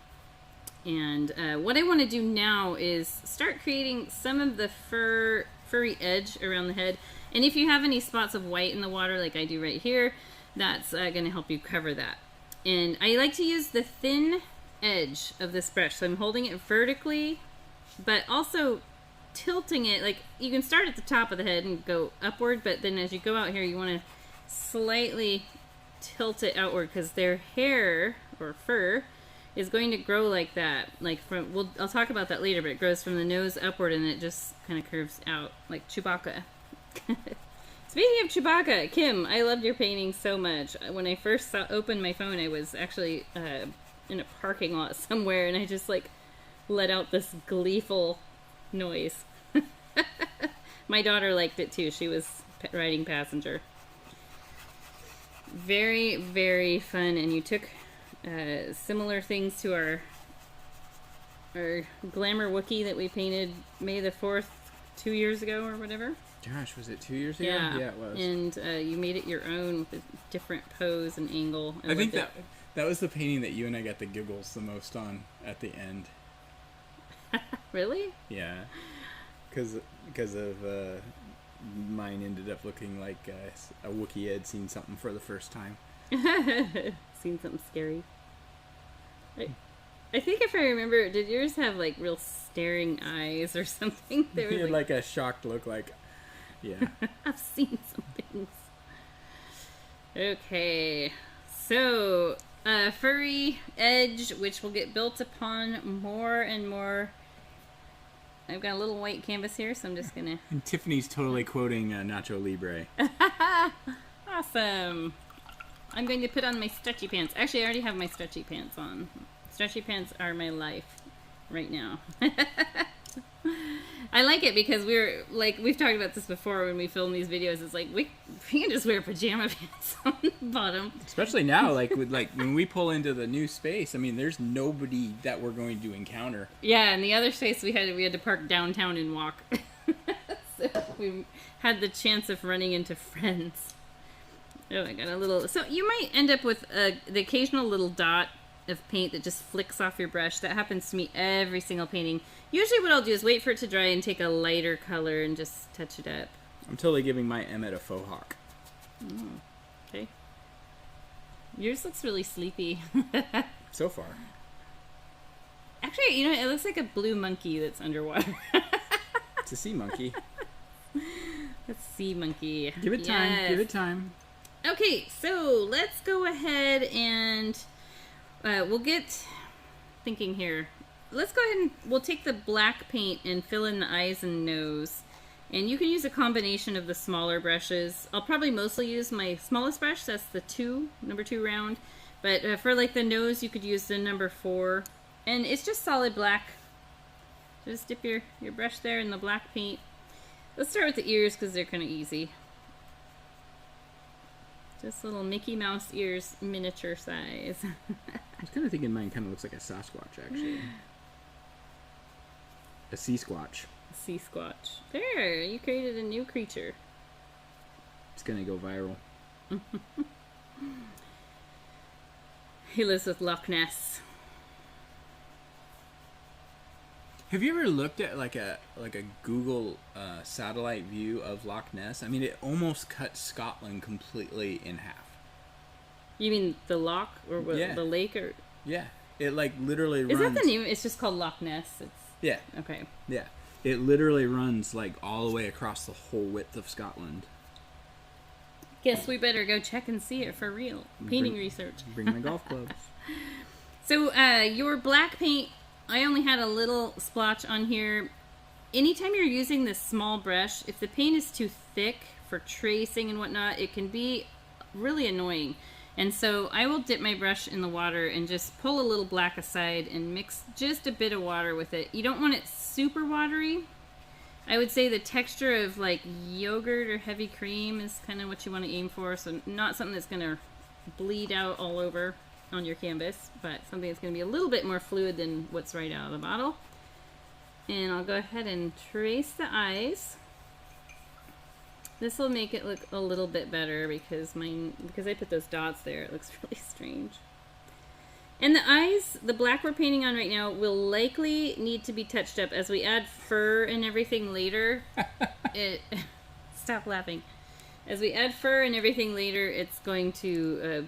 And what I want to do now is start creating some of the furry edge around the head. And if you have any spots of white in the water, like I do right here, that's going to help you cover that. And I like to use the thin edge of this brush. So I'm holding it vertically, but also tilting it. Like, you can start at the top of the head and go upward, but then as you go out here, you want to slightly tilt it outward because their hair or fur is going to grow like that. Like I'll talk about that later, but it grows from the nose upward and it just kind of curves out like Chewbacca. Speaking of Chewbacca, Kim, I loved your painting so much. When I first opened my phone, I was actually in a parking lot somewhere, and I just like let out this gleeful noise. My daughter liked it too. She was riding passenger. Very, very fun, and you took similar things to our glamour Wookiee that we painted May the 4th 2 years ago or whatever. Gosh, was it 2 years ago? Yeah, it was. And you made it your own with a different pose and angle. I think that was the painting that you and I got the giggles the most on at the end. Really? Yeah, because of mine ended up looking like a Wookiee had seen something for the first time. Seen something scary. I think if I remember, did yours have like real staring eyes or something? They had like a shocked look, like, yeah. I've seen some things. Okay, so furry edge, which will get built upon more and more. I've got a little white canvas here, so I'm just gonna. And Tiffany's totally quoting Nacho Libre. Awesome. I'm going to put on my stretchy pants. Actually, I already have my stretchy pants on. Stretchy pants are my life. right now. I like it because we've talked about this before when we film these videos. It's like we can just wear pajama pants on the bottom. Especially now, when we pull into the new space, I mean, there's nobody that we're going to encounter. Yeah, and the other space we had to park downtown and walk. So we had the chance of running into friends. Oh, I got a little... So you might end up with the occasional little dot of paint that just flicks off your brush. That happens to me every single painting. Usually what I'll do is wait for it to dry and take a lighter color and just touch it up. I'm totally giving my Emmett a faux hawk. Oh, okay. Yours looks really sleepy. So far. Actually, it looks like a blue monkey that's underwater. It's a sea monkey. A sea monkey. Give it time. Yes. Give it time. Okay, so let's go ahead and we'll get thinking here. Let's go ahead and we'll take the black paint and fill in the eyes and nose. And you can use a combination of the smaller brushes. I'll probably mostly use my smallest brush. That's the number 2 round. But for like the nose, you could use the number 4. And it's just solid black. Just dip your brush there in the black paint. Let's start with the ears because they're kind of easy. Just little Mickey Mouse ears, miniature size. I was kind of thinking mine kind of looks like a Sasquatch, actually. A sea squatch. Sea squatch. There, you created a new creature. It's gonna go viral. He lives with Loch Ness. Have you ever looked at like a Google satellite view of Loch Ness? I mean, it almost cuts Scotland completely in half. You mean the loch or Yeah. the lake or? Yeah, it like literally runs. Is that the name? It's just called Loch Ness. Yeah. Okay. Yeah, it literally runs like all the way across the whole width of Scotland. Guess we better go check and see it for real. Painting research. Bring my golf clubs. So your black paint, I only had a little splotch on here. Anytime you're using this small brush, if the paint is too thick for tracing and whatnot, it can be really annoying. And so I will dip my brush in the water and just pull a little black aside and mix just a bit of water with it. You don't want it super watery. I would say the texture of like yogurt or heavy cream is kind of what you want to aim for. So not something that's going to bleed out all over on your canvas, but something that's going to be a little bit more fluid than what's right out of the bottle. And I'll go ahead and trace the eyes. This will make it look a little bit better because I put those dots there, it looks really strange. And the eyes, the black we're painting on right now, will likely need to be touched up as we add fur and everything later. Stop laughing. As we add fur and everything later, it's going to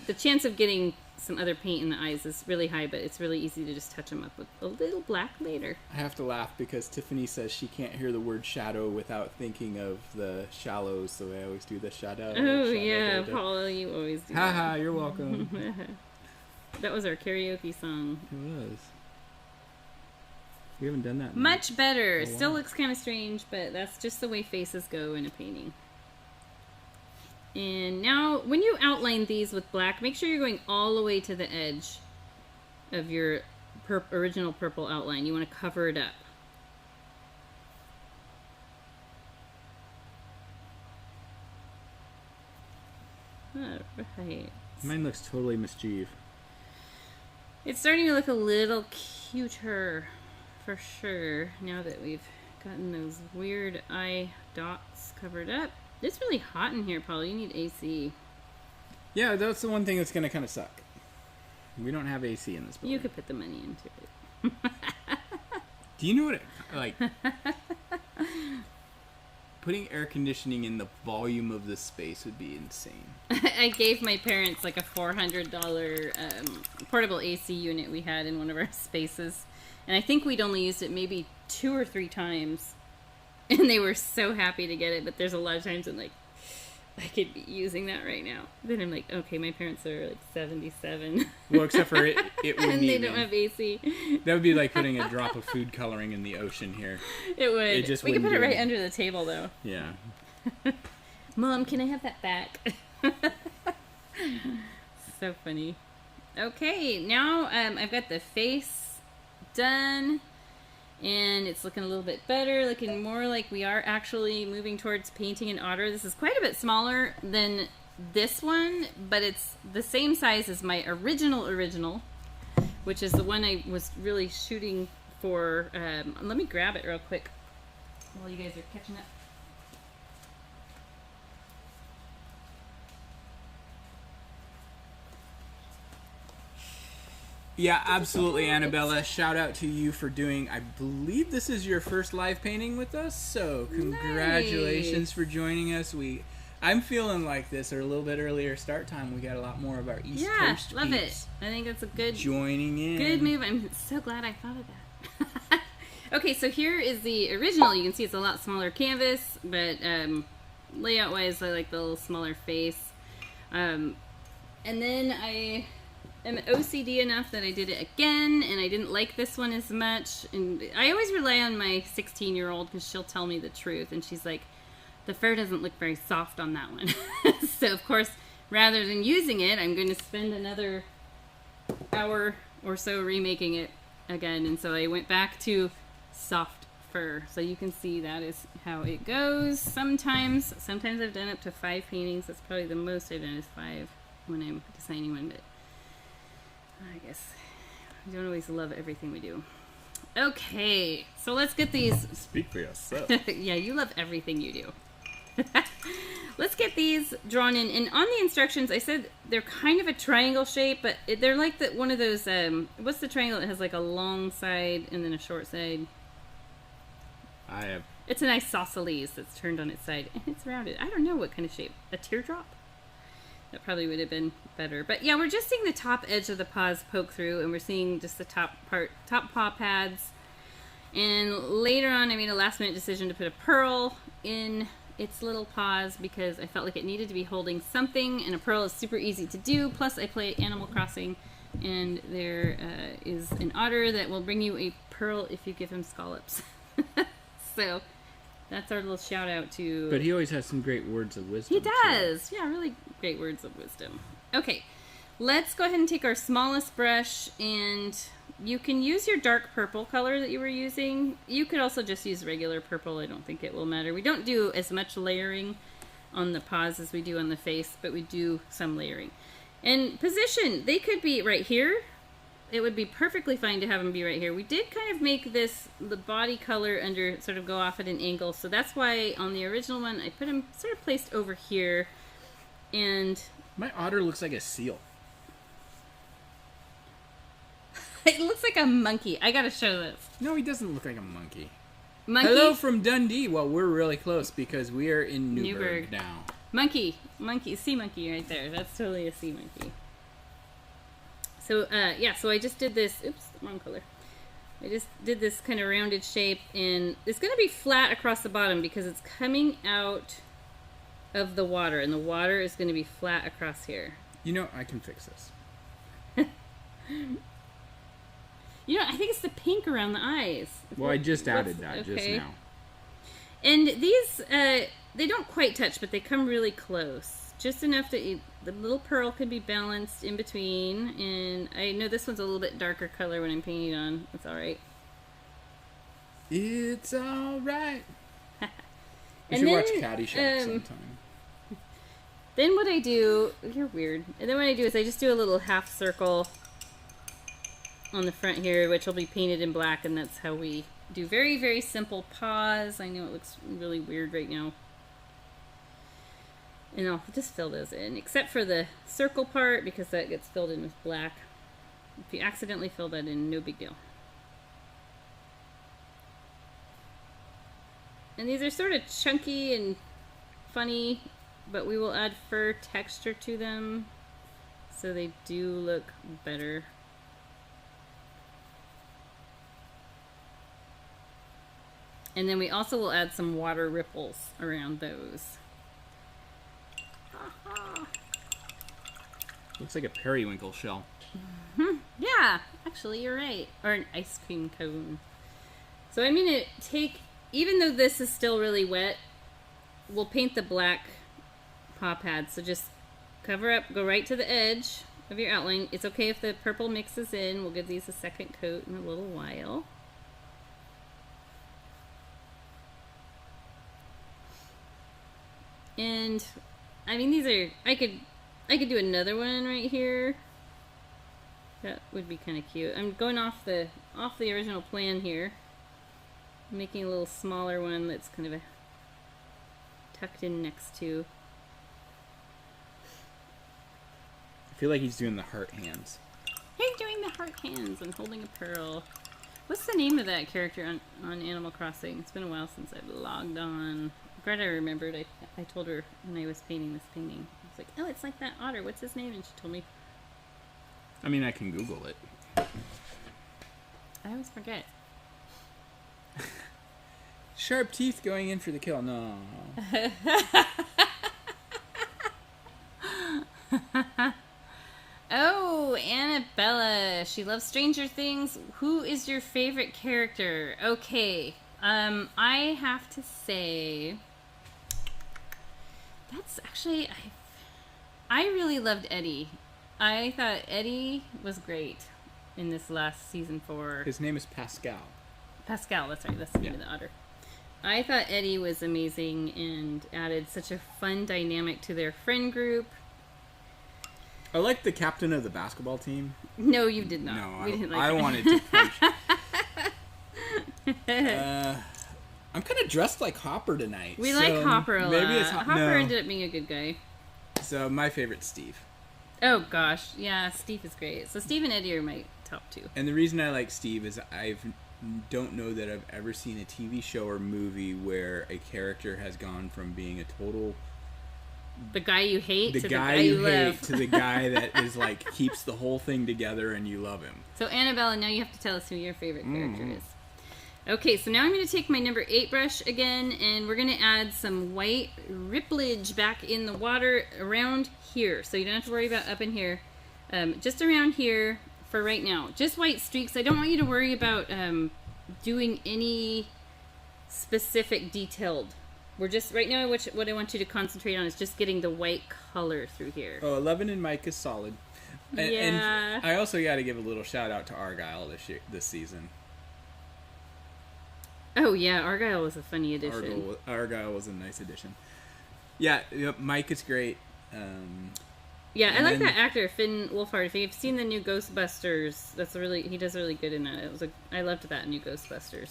the chance of getting some other paint in the eyes is really high, but it's really easy to just touch them up with a little black later. I have to laugh because Tiffany says she can't hear the word shadow without thinking of the shallows, so I always do the shadow. Oh, yeah, Paula, you always do that. Haha, you're welcome. That was our karaoke song. It was. We haven't done that. Much better. It still looks kind of strange, but that's just the way faces go in a painting. And now, when you outline these with black, make sure you're going all the way to the edge of your original purple outline. You want to cover it up. Alright. Mine looks totally mischief. It's starting to look a little cuter, for sure, now that we've gotten those weird eye dots covered up. It's really hot in here, Paul. You need AC. Yeah, that's the one thing that's going to kind of suck. We don't have AC in this building. You could put the money into it. Do you know what putting air conditioning in the volume of this space would be insane. I gave my parents like a $400 portable AC unit we had in one of our spaces. And I think we'd only used it maybe 2 or 3 times. And they were so happy to get it, but there's a lot of times I'm like, I could be using that right now. Then I'm like, okay, my parents are like 77. Well, except for it would and need they don't have AC. That would be like putting a drop of food coloring in the ocean here. It would. It just we could put it wouldn't right do under the table, though. Yeah. Mom, can I have that back? So funny. Okay, now I've got the face done. And it's looking a little bit better, looking more like we are actually moving towards painting an otter. This is quite a bit smaller than this one, but it's the same size as my original, which is the one I was really shooting for. Let me grab it real quick while you guys are catching up. Yeah, absolutely, Annabella. Shout out to you for doing, I believe this is your first live painting with us, so congratulations for joining us. I'm feeling like this, or a little bit earlier start time, we got a lot more of our East Coast love peeps it. I think that's a good joining in. Good move. I'm so glad I thought of that. Okay, so here is the original. You can see it's a lot smaller canvas, but layout wise I like the little smaller face. And then I am OCD enough that I did it again, and I didn't like this one as much. And I always rely on my 16-year-old because she'll tell me the truth, and she's like, the fur doesn't look very soft on that one. So of course, rather than using it, I'm going to spend another hour or so remaking it again. And so I went back to soft fur. So you can see that is how it goes. Sometimes I've done up to 5 paintings. That's probably the most I've done is 5 when I'm designing one, but I guess I don't always love everything we do. Okay, so let's get these. Speak for yourself. Yeah, you love everything you do. Let's get these drawn in. And on the instructions, I said they're kind of a triangle shape, but they're like one of those, what's the triangle that has like a long side and then a short side? It's an isosceles that's turned on its side, and it's rounded. I don't know what kind of shape. A teardrop? That probably would have been better. But yeah, we're just seeing the top edge of the paws poke through, and we're seeing just the top paw pads. And later on, I made a last minute decision to put a pearl in its little paws because I felt like it needed to be holding something, and a pearl is super easy to do. Plus, I play Animal Crossing, and there is an otter that will bring you a pearl if you give him scallops. So that's our little shout out to... But he always has some great words of wisdom. He does. Too. Yeah, really great words of wisdom. Okay, let's go ahead and take our smallest brush, and you can use your dark purple color that you were using. You could also just use regular purple. I don't think it will matter. We don't do as much layering on the paws as we do on the face, but we do some layering. And position, they could be right here. It would be perfectly fine to have them be right here. We did kind of make this, the body color under, sort of go off at an angle. So that's why on the original one, I put them sort of placed over here. And my otter looks like a seal. It looks like a monkey. I gotta show this. No, he doesn't look like a monkey. Monkey? Hello from Dundee. Well, we're really close because we are in Newburgh now. Monkey, sea monkey right there. That's totally a sea monkey. So, yeah, so I just did this, oops, wrong color. I just did this kind of rounded shape, and it's going to be flat across the bottom because it's coming out of the water, and the water is going to be flat across here. You know, I can fix this. You know, I think it's the pink around the eyes. Well, I just added that just now. And these, they don't quite touch, but they come really close. Just enough that the little pearl can be balanced in between. And I know this one's a little bit darker color when I'm painting on. It's alright. It's alright. We should then, watch Caddyshack sometime. Then what I do... You're weird. And then what I do is I just do a little half circle on the front here, which will be painted in black, and that's how we do very, very simple paws. I know it looks really weird right now. And I'll just fill those in, except for the circle part, because that gets filled in with black. If you accidentally fill that in, no big deal. And these are sort of chunky and funny, but we will add fur texture to them, so they do look better. And then we also will add some water ripples around those. Looks like a periwinkle shell. Mm-hmm. Yeah, actually you're right. Or an ice cream cone. So I'm going to take, even though this is still really wet, we'll paint the black paw pad. So just cover up, go right to the edge, of your outline. It's okay if the purple mixes in. We'll give these a second coat in a little while. And I mean, these are, I could do another one right here. That would be kind of cute. I'm going off the original plan here. Making a little smaller one that's kind of tucked in next to. I feel like he's doing the heart hands. He's doing the heart hands and holding a pearl. What's the name of that character on Animal Crossing? It's been a while since I've logged on. Greta remembered. I told her when I was painting this painting. I was like, oh, it's like that otter. What's his name? And she told me. I mean, I can Google it. I always forget. Sharp teeth going in for the kill. No. Oh, Annabella. She loves Stranger Things. Who is your favorite character? Okay. I have to say that's actually I really loved Eddie. I thought Eddie was great in this last season 4. His name is Pascal. Pascal, that's right. That's the name of the otter. I thought Eddie was amazing and added such a fun dynamic to their friend group. I like the captain of the basketball team. No, you did not. No, we didn't like I it. wanted to punch. I'm kind of dressed like Hopper tonight. We like Hopper a lot. Maybe it's Hopper ended up being a good guy. So my favorite's Steve. Oh gosh, yeah, Steve is great. So Steve and Eddie are my top 2. And the reason I like Steve is I don't know that I've ever seen a TV show or movie where a character has gone from being a total the guy you hate the to guy the guy you you hate love. to the guy that is like keeps the whole thing together and you love him. So Annabella, now you have to tell us who your favorite character is. Okay, so now I'm going to take my number 8 brush again, and we're going to add some white ripplage back in the water around here. So you don't have to worry about up in here. Just around here for right now. Just white streaks. I don't want you to worry about doing any specific detailed. We're just, right now, what I want you to concentrate on is just getting the white color through here. Oh, 11 and Mike is solid. And, yeah. And I also got to give a little shout out to Argyle this season. Oh, yeah, Argyle was a funny addition. Argyle was a nice addition. Yeah, Mike is great. Yeah, I like that actor, Finn Wolfhard. If you've seen the new Ghostbusters, he does really good in that. I loved that new Ghostbusters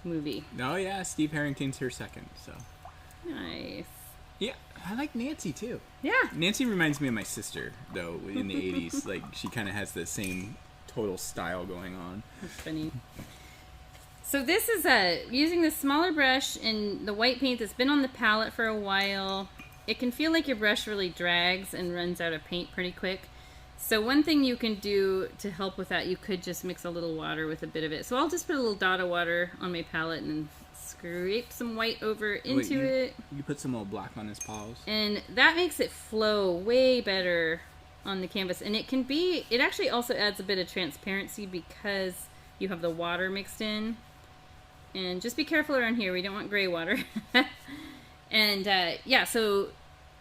movie. Oh, yeah, Steve Harrington's her second, so. Nice. Yeah, I like Nancy, too. Yeah. Nancy reminds me of my sister, though, in the 80s. Like, she kind of has the same total style going on. That's funny. So this is using the smaller brush and the white paint that's been on the palette for a while. It can feel like your brush really drags and runs out of paint pretty quick. So one thing you can do to help with that, you could just mix a little water with a bit of it. So I'll just put a little dot of water on my palette and scrape some white over into it. You put some old black on his paws. And that makes it flow way better on the canvas. And it actually also adds a bit of transparency because you have the water mixed in. And just be careful around here. We don't want gray water. And yeah, so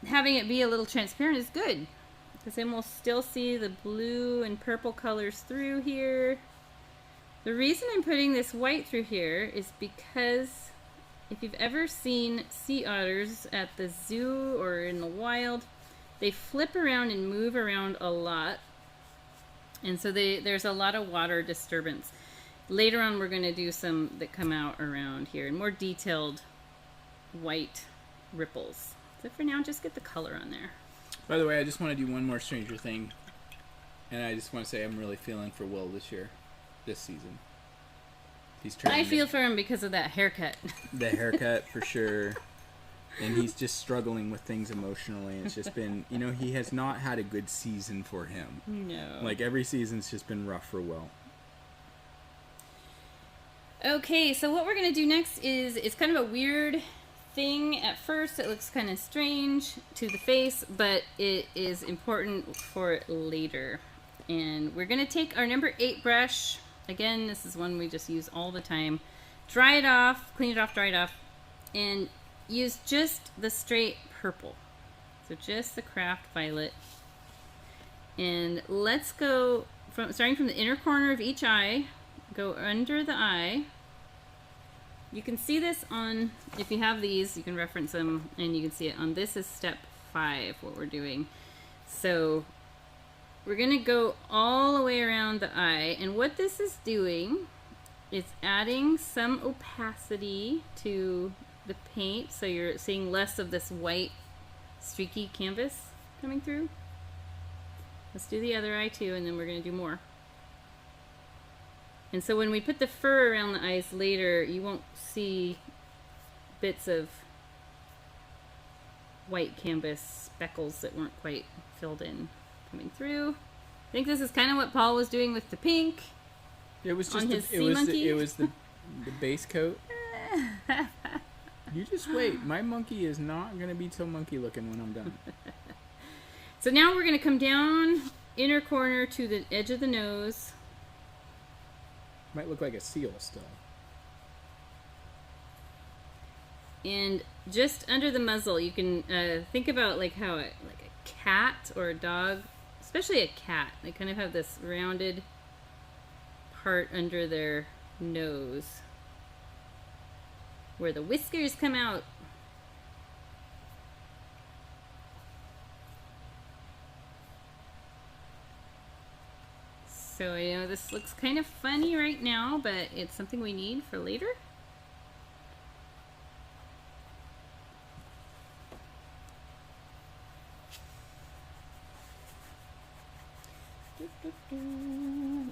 having it be a little transparent is good. Because then we'll still see the blue and purple colors through here. The reason I'm putting this white through here is because if you've ever seen sea otters at the zoo or in the wild, they flip around and move around a lot. And so there's a lot of water disturbance. Later on, we're going to do some that come out around here and more detailed white ripples. So for now, just get the color on there. By the way, I just want to do one more Stranger Thing. And I just want to say I'm really feeling for Will this season. He's trying. I feel for him because of that haircut. The haircut, for sure. And he's just struggling with things emotionally. It's just been, he has not had a good season for him. No. Like, every season's just been rough for Will. Okay, so what we're going to do next is, it's kind of a weird thing at first. It looks kind of strange to the face, but it is important for it later. And we're going to take our number 8 brush. Again, this is one we just use all the time. Dry it off, clean it off, dry it off, and use just the straight purple. So just the craft violet. And let's go starting from the inner corner of each eye, go under the eye. You can see this on, if you have these, you can reference them and you can see it on, this is step 5, what we're doing. So we're going to go all the way around the eye, and what this is doing is adding some opacity to the paint, so you're seeing less of this white streaky canvas coming through. Let's do the other eye too, and then we're going to do more. And so when we put the fur around the eyes later, you won't see bits of white canvas speckles that weren't quite filled in coming through. I think this is kind of what Paul was doing with the pink. It was just on his sea it monkey. was the base coat. You just wait. My monkey is not going to be so monkey looking when I'm done. So now we're going to come down inner corner to the edge of the nose. Might look like a seal still. And just under the muzzle, you can think about like how like a cat or a dog, especially a cat, they kind of have this rounded part under their nose where the whiskers come out. So I know this looks kind of funny right now, but it's something we need for later.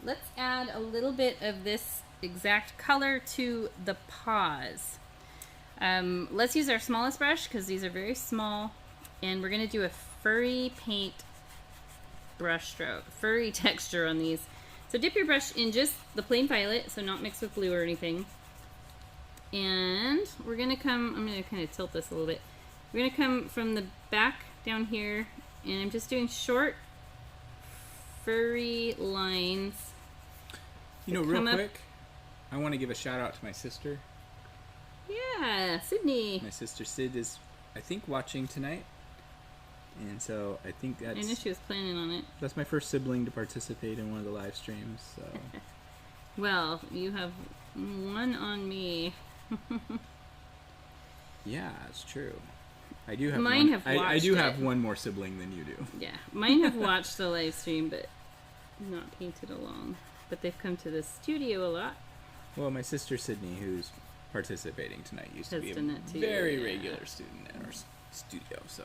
Let's add a little bit of this exact color to the paws. Let's use our smallest brush because these are very small, and we're going to do a furry paint brush stroke, furry texture on these. So dip your brush in just the plain violet, so not mixed with blue or anything. And we're going to come, I'm going to kind of tilt this a little bit. We're going to come from the back down here, and I'm just doing short furry lines. You know, real quick, I want to give a shout out to my sister. Yeah, Sydney. My sister Sid is, I think, watching tonight. And so I think that's... I knew she was planning on it. That's my first sibling to participate in one of the live streams, so... Well, you have one on me. Yeah, it's true. I do have mine one. have watched I do it. have one more sibling than you do. Yeah, mine have watched the live stream, but not painted along. But they've come to the studio a lot. Well, my sister Sydney, who's participating tonight, used to Has be a done that too, very yeah. regular student at our studio, so...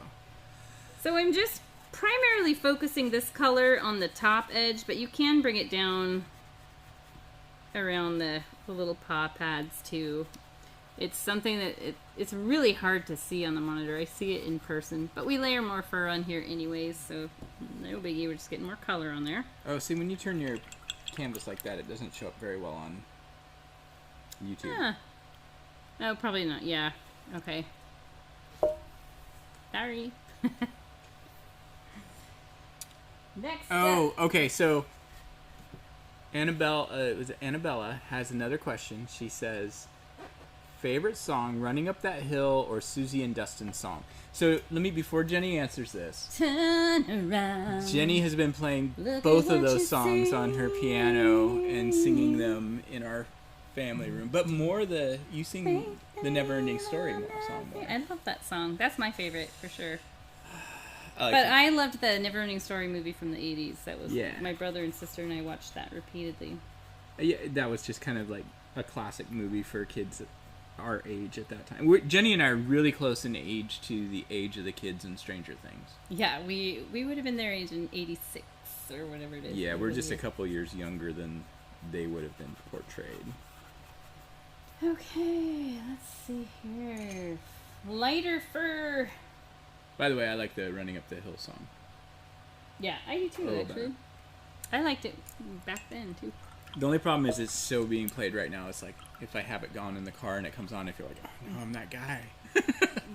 So I'm just primarily focusing this color on the top edge, but you can bring it down around the little paw pads too. It's something that it's really hard to see on the monitor. I see it in person, but we layer more fur on here anyways, so no biggie. We're just getting more color on there. Oh, see, when you turn your canvas like that, it doesn't show up very well on YouTube. Huh. Oh, probably not. Yeah. Okay. Sorry. Next step. Oh, okay, so Annabella has another question. She says, favorite song, Running Up That Hill or Susie and Dustin's song? So before Jenny answers this, Turn around. Jenny has been playing Look both at of what those you songs on her piano and singing see. them in our family room. But you sing the Never Ending Story song more. I love that song. That's my favorite for sure. But I loved the Never Ending Story movie from the 80s. That was Yeah. my brother and sister and I watched that repeatedly. yeah, that was just kind of like a classic movie for kids our age at that time. Jenny and I are really close in age to the age of the kids in Stranger Things. Yeah, we would have been their age in 86 or whatever it is. Yeah, we're just a couple years younger than they would have been portrayed. Okay, let's see here. Lighter fur. By the way, I like the Running Up the Hill song. Yeah, I do too, A little actually. better. I liked it back then too. The only problem is it's so being played right now. It's like if I have it gone in the car and it comes on, I feel like, oh no, I'm that guy.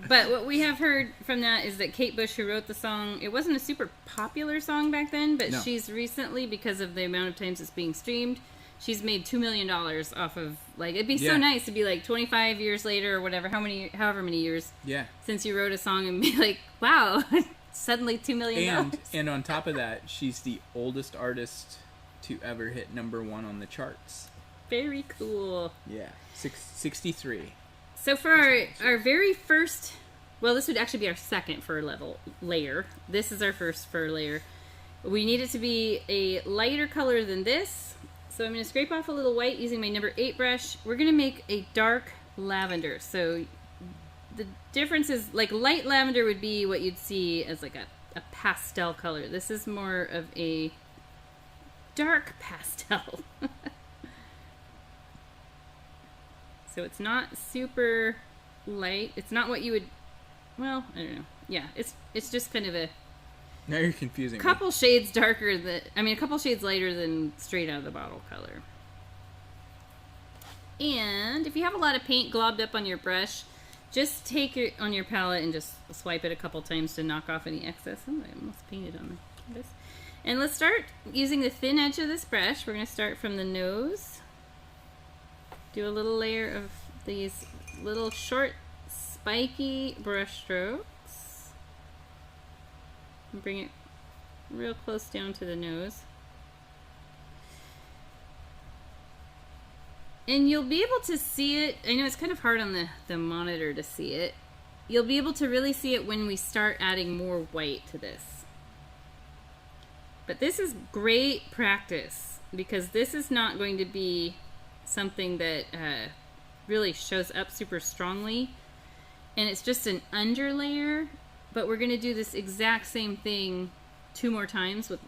But what we have heard from that is that Kate Bush, who wrote the song, it wasn't a super popular song back then, but No. she's recently, because of the amount of times it's being streamed, she's made $2 million off of, like, it'd be so Yeah. nice to be like 25 years later or whatever, however many years Yeah. since you wrote a song and be like, wow, suddenly $2 million. And on top of that, she's the oldest artist to ever hit #1 on the charts. Very cool. Yeah, 63. So for our very first, well, this would actually be our second fur layer. This is our first fur layer. We need it to be a lighter color than this. So I'm going to scrape off a little white using my number 8 brush. We're going to make a dark lavender. So the difference is, like, light lavender would be what you'd see as like a pastel color. This is more of a dark pastel. So it's not super light. It's not what you would, well, I don't know. Yeah, it's just kind of a Now you're confusing couple shades darker than, a couple shades lighter than straight out of the bottle color. And if you have a lot of paint globbed up on your brush, just take it on your palette and just swipe it a couple times to knock off any excess. Oh, I almost painted on the canvas. And let's start using the thin edge of this brush. We're going to start from the nose. Do a little layer of these little short, spiky brush strokes. And bring it real close down to the nose. And you'll be able to see it. I know it's kind of hard on the monitor to see it. You'll be able to really see it when we start adding more white to this. But this is great practice because this is not going to be something that really shows up super strongly. And it's just an underlayer, but we're going to do this exact same thing 2 more times with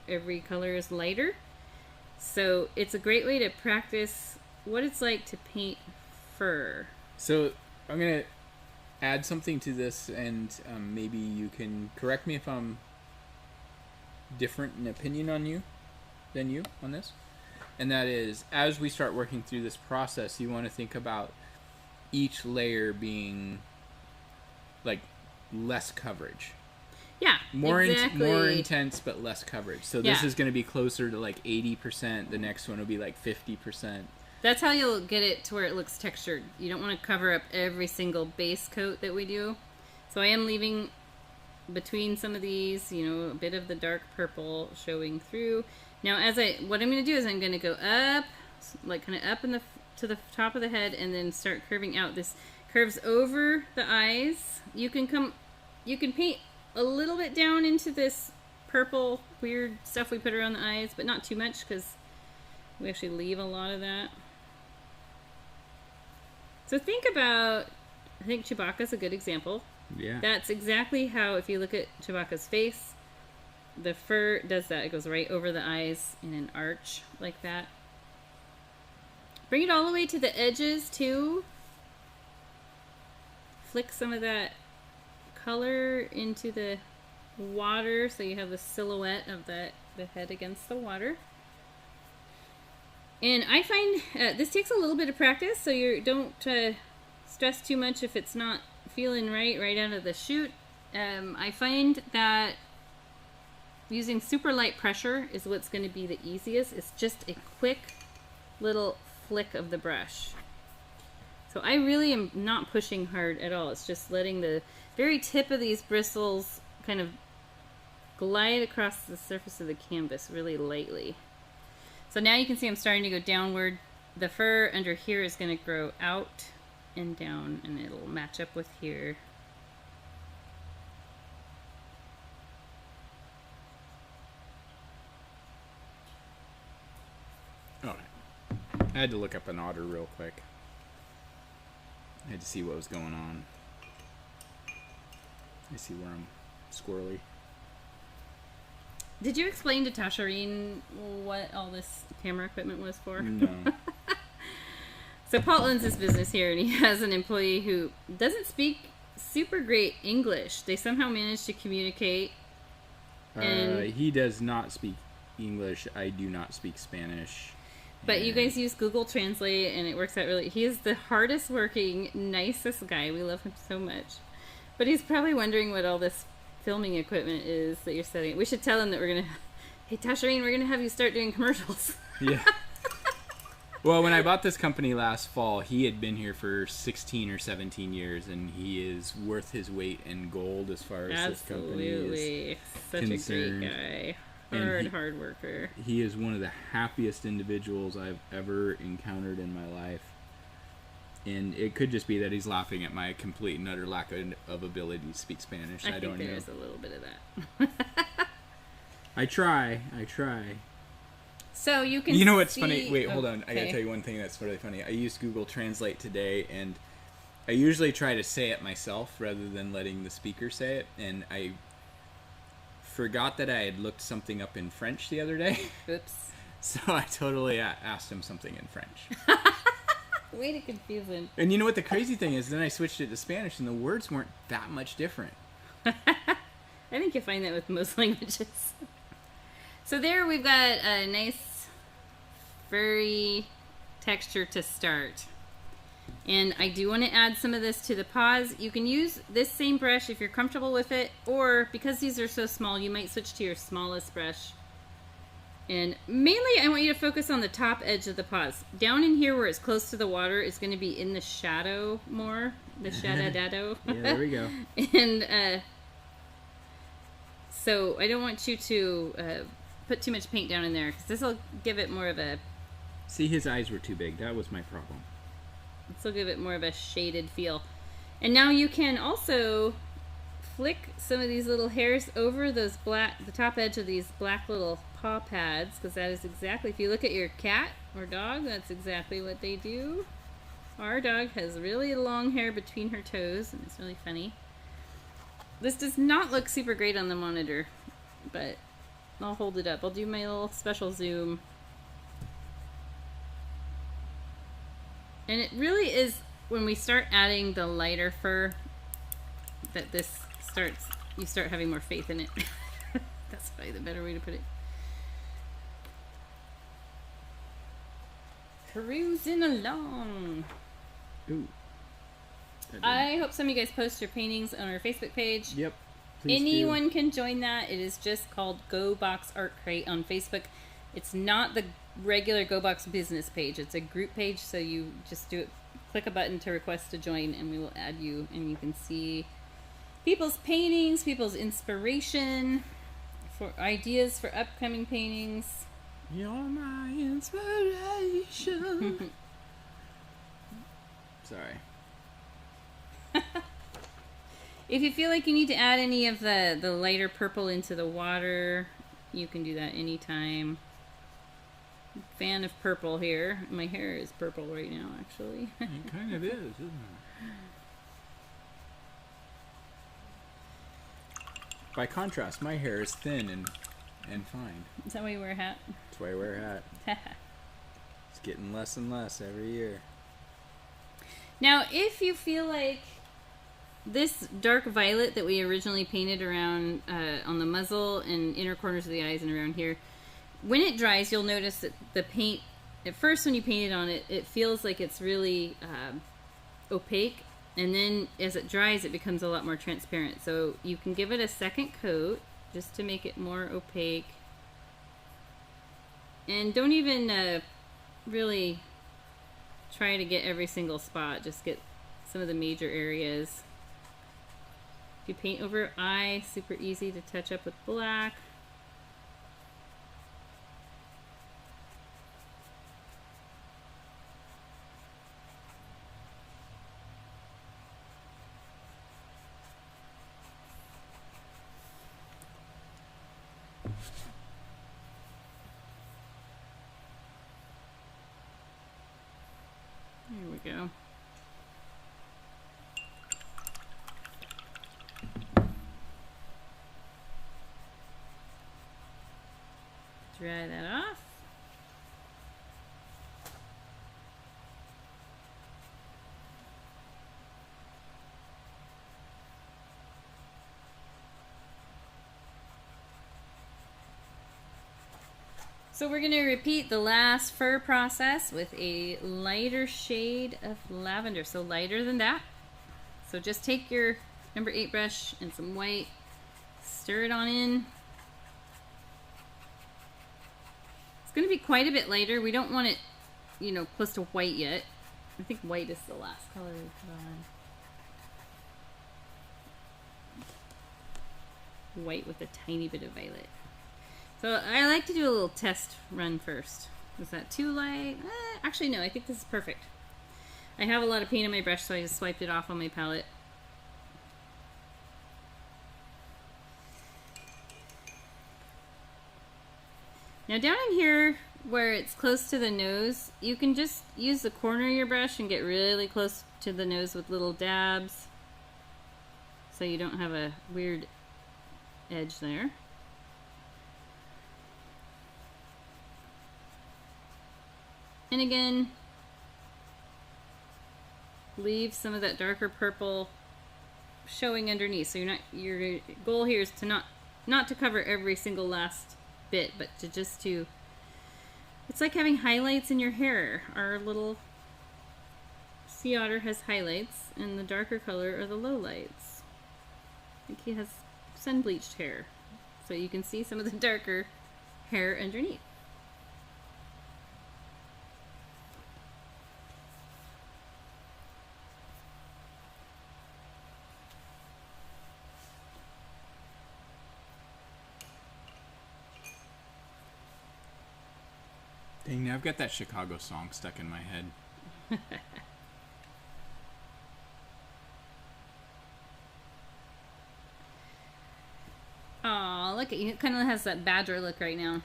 every color is lighter. So it's a great way to practice what it's like to paint fur. So I'm going to add something to this, and maybe you can correct me if I'm different in opinion than you on this. And that is, as we start working through this process, you want to think about each layer being like less coverage. Yeah, more exactly. More intense, but less coverage. So this is going to be closer to like 80%. The next one will be like 50%. That's how you'll get it to where it looks textured. You don't want to cover up every single base coat that we do. So I am leaving between some of these, a bit of the dark purple showing through. Now, what I'm going to do is I'm going to go up, like kind of up to the top of the head, and then start curving out. This curves over the eyes. You can paint a little bit down into this purple weird stuff we put around the eyes, but not too much because we actually leave a lot of that. So think about, I think Chewbacca's a good example. Yeah. That's exactly how, if you look at Chewbacca's face, the fur does that. It goes right over the eyes in an arch like that. Bring it all the way to the edges too. Flick some of that color into the water so you have the silhouette of the head against the water. And I find this takes a little bit of practice, so you don't stress too much if it's not feeling right out of the chute. I find that using super light pressure is what's going to be the easiest. It's just a quick little flick of the brush. So I really am not pushing hard at all. It's just letting the very tip of these bristles kind of glide across the surface of the canvas really lightly. So now you can see I'm starting to go downward. The fur under here is going to grow out and down, and it'll match up with here. Alright. I had to look up an otter real quick. I had to see what was going on. I see where I'm squirrely. Did you explain to Tashareen what all this camera equipment was for? No. So Paul owns this business here, and he has an employee who doesn't speak super great English. They somehow managed to communicate. And he does not speak English. I do not speak Spanish. But you guys use Google Translate, and it works out really. He is the hardest working, nicest guy. We love him so much. But he's probably wondering what all this filming equipment is that you're setting. We should tell him that we're gonna. Hey, Tashareen, we're gonna have you start doing commercials. Yeah. Well, when I bought this company last fall, he had been here for 16 or 17 years, and he is worth his weight in gold as far as this company is such concerned. a great guy. Hard worker. He is one of the happiest individuals I've ever encountered in my life. And it could just be that he's laughing at my complete and utter lack of ability to speak Spanish. I don't know. I think there's a little bit of that. I try. So you can. You know what's see... funny? Wait, hold on. I gotta tell you one thing that's really funny. I used Google Translate today, and I usually try to say it myself rather than letting the speaker say it. And I forgot that I had looked something up in French the other day. Oops. So I totally asked him something in French. Way to confuse him. And you know what the crazy thing is? Then I switched it to Spanish, and the words weren't that much different. I think you'll find that with most languages. So there we've got a nice furry texture to start. And I do want to add some of this to the paws. You can use this same brush if you're comfortable with it, or because these are so small, you might switch to your smallest brush. And mainly I want you to focus on the top edge of the paws. Down in here where it's close to the water is going to be in the shadow more. The shadow. Yeah, there we go. And so I don't want you to put too much paint down in there, because this will give it more of a... See, his eyes were too big. That was my problem. This will give it more of a shaded feel. And now you can also flick some of these little hairs over the top edge of these black little paw pads, because that is exactly, if you look at your cat or dog, that's exactly what they do. Our dog has really long hair between her toes, and it's really funny. This does not look super great on the monitor, but I'll hold it up. I'll do my little special zoom. And it really is when we start adding the lighter fur that you start having more faith in it. That's probably the better way to put it. Cruising along. Ooh. I hope some of you guys post your paintings on our Facebook page. Yep. Please Anyone can join that. It is just called Go Box Art Crate on Facebook. It's not the regular Go Box business page. It's a group page, so you just click a button to request to join, and we will add you, and you can see people's paintings, people's inspiration, for ideas for upcoming paintings. You're my inspiration. Sorry. If you feel like you need to add any of the lighter purple into the water, you can do that anytime. Fan of purple here. My hair is purple right now, actually. It kind of is, isn't it? By contrast, my hair is thin and fine. Is that why you wear a hat? That's why I wear a hat. It's getting less and less every year. Now, if you feel like this dark violet that we originally painted around on the muzzle and inner corners of the eyes and around here, when it dries, you'll notice that the paint, at first when you paint it on it, it feels like it's really opaque. And then as it dries, it becomes a lot more transparent. So you can give it a second coat just to make it more opaque. And don't even really try to get every single spot. Just get some of the major areas. If you paint over your eye, super easy to touch up with black. There we go. Dry that off. So we're going to repeat the last fur process with a lighter shade of lavender. So lighter than that. So just take your number 8 brush and some white, stir it on in. It's going to be quite a bit lighter. We don't want it you know, close to white yet. I think white is the last color we put on. White with a tiny bit of violet. So I like to do a little test run first. Was that too light? Actually, no, I think this is perfect. I have a lot of paint on my brush, so I just swiped it off on my palette. Now down in here, where it's close to the nose, you can just use the corner of your brush and get really close to the nose with little dabs, so you don't have a weird edge there. And again, leave some of that darker purple showing underneath. So your goal here is to not to cover every single last bit, but to just to, it's like having highlights in your hair. Our little sea otter has highlights, and the darker color are the lowlights. I think he has sun bleached hair, so you can see some of the darker hair underneath. Dang, now I've got that Chicago song stuck in my head. Aw, look at you. It kind of has that badger look right now.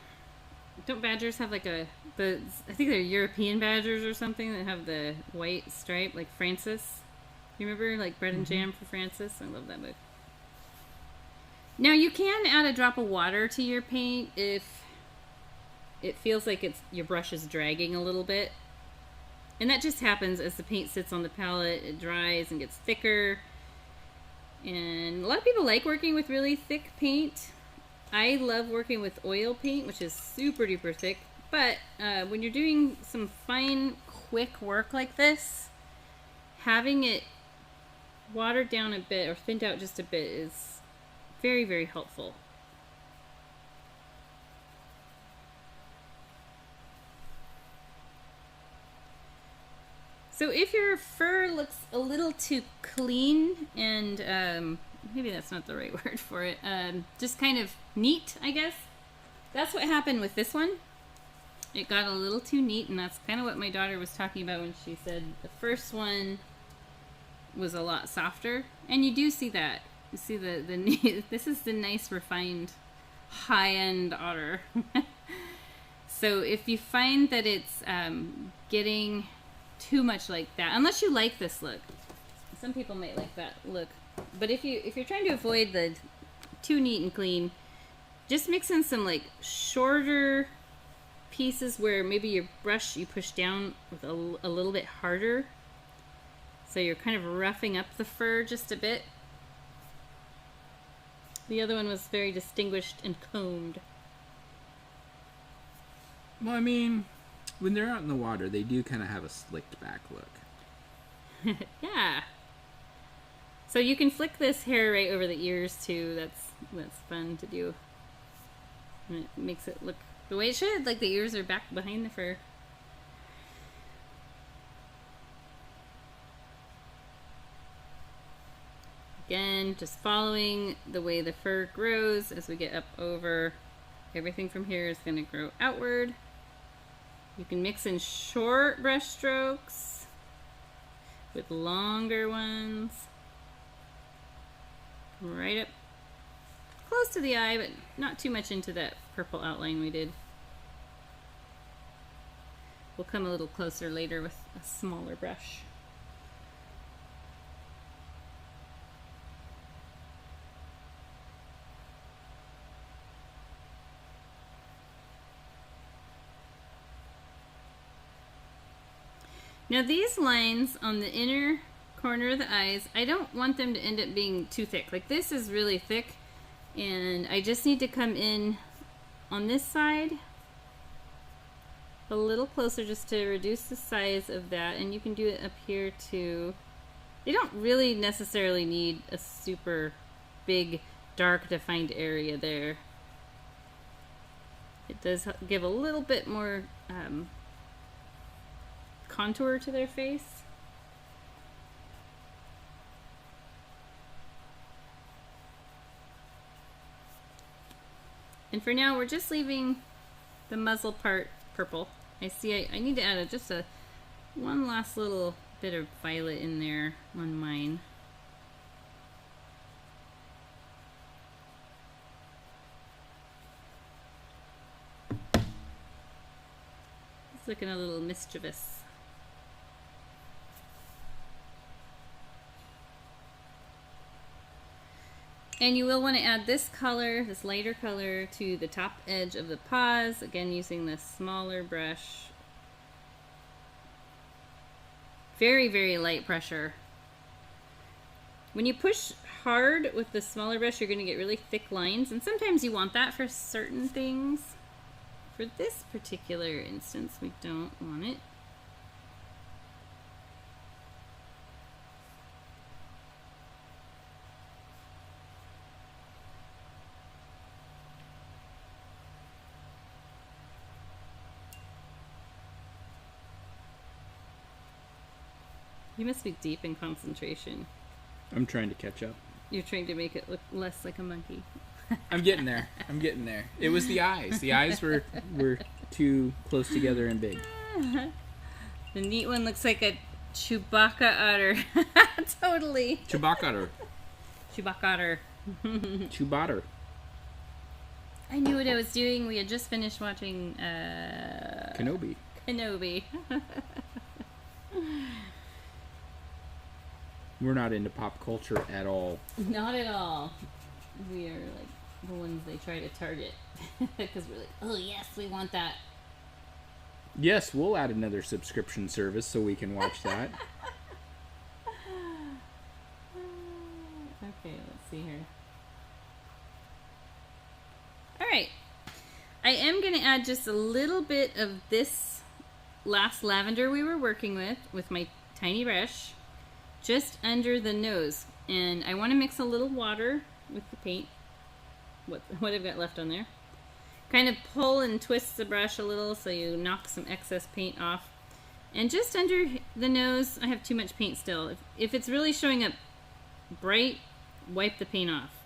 Don't badgers have like I think they're European badgers or something that have the white stripe, like Francis? You remember, like Bread and Jam for Francis? I love that book. Now you can add a drop of water to your paint if it feels like your brush is dragging a little bit. And that just happens as the paint sits on the palette, it dries and gets thicker. And a lot of people like working with really thick paint. I love working with oil paint, which is super duper thick. But when you're doing some fine, quick work like this, having it watered down a bit or thinned out just a bit is very, very helpful. So if your fur looks a little too clean and maybe that's not the right word for it, just kind of neat, I guess. That's what happened with this one. It got a little too neat, and that's kind of what my daughter was talking about when she said the first one was a lot softer. And you do see that. You see this is the nice, refined, high-end otter. So if you find that it's getting too much like that, unless you like this look, some people might like that look, but if you're trying to avoid the too neat and clean, just mix in some like shorter pieces where maybe your brush you push down with a little bit harder, so you're kind of roughing up the fur just a bit. The other one was very distinguished and combed. Well, I mean, when they're out in the water, they do kind of have a slicked back look. Yeah. So you can flick this hair right over the ears too. That's fun to do. And it makes it look the way it should, like the ears are back behind the fur. Again, just following the way the fur grows as we get up over. Everything from here is going to grow outward. You can mix in short brush strokes with longer ones. Right up close to the eye, but not too much into that purple outline we did. We'll come a little closer later with a smaller brush. Now these lines on the inner corner of the eyes, I don't want them to end up being too thick. Like this is really thick, and I just need to come in on this side a little closer just to reduce the size of that, and you can do it up here too. They don't really necessarily need a super big, dark defined area there. It does give a little bit more contour to their face. And for now, we're just leaving the muzzle part purple. I see I need to add just one last little bit of violet in there on mine. It's looking a little mischievous. And you will want to add this color, this lighter color, to the top edge of the paws. Again, using the smaller brush. Very, very light pressure. When you push hard with the smaller brush, you're going to get really thick lines. And sometimes you want that for certain things. For this particular instance, we don't want it. You must be deep in concentration. I'm trying to catch up. You're trying to make it look less like a monkey. I'm getting there. I'm getting there. It was the eyes. The eyes were too close together and big. The neat one looks like a Chewbacca otter. Totally. Chewbacca otter. Chewbacca otter. Chewbacca. I knew what I was doing. We had just finished watching Kenobi. We're not into pop culture at all. Not at all. We are like the ones they try to target. Because we're like, oh yes, we want that. Yes, we'll add another subscription service so we can watch that. Okay, let's see here. Alright. I am going to add just a little bit of this last lavender we were working with my tiny brush. Just under the nose. And I want to mix a little water with the paint. What I've got left on there. Kind of pull and twist the brush a little so you knock some excess paint off. And just under the nose, I have too much paint still. If it's really showing up bright, wipe the paint off.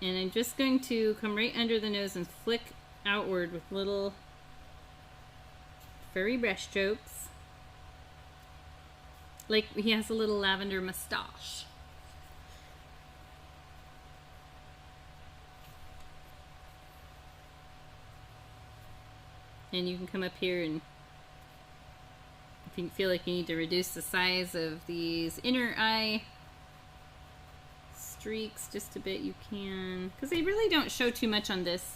And I'm just going to come right under the nose and flick outward with little furry brush strokes. Like he has a little lavender mustache. And you can come up here and if you feel like you need to reduce the size of these inner eye streaks just a bit, you can. Because they really don't show too much on this.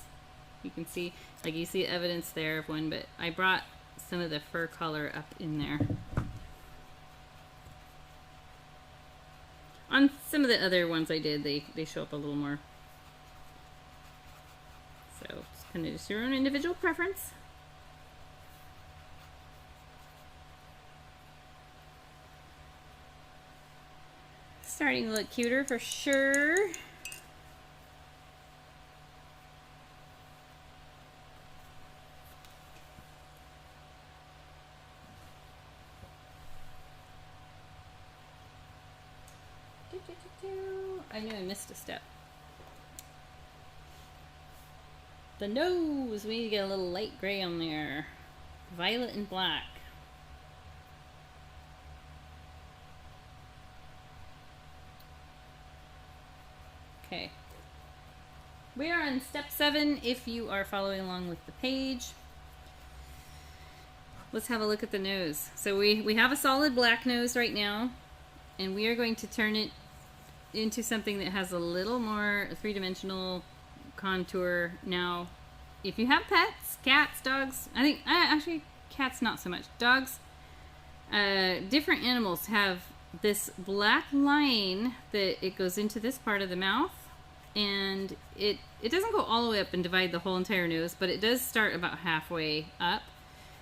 You can see, like you see evidence there of one, but I brought some of the fur color up in there. On some of the other ones I did, they show up a little more. So it's kind of just your own individual preference. Starting to look cuter for sure. I knew I missed a step. The nose, we need to get a little light gray on there. Violet and black. Okay. We are on step 7 if you are following along with the page. Let's have a look at the nose. So we have a solid black nose right now, and we are going to turn it into something that has a little more three-dimensional contour. Now, if you have pets, cats, dogs, I think, actually cats not so much, dogs, different animals have this black line that it goes into this part of the mouth, and it doesn't go all the way up and divide the whole entire nose, but it does start about halfway up.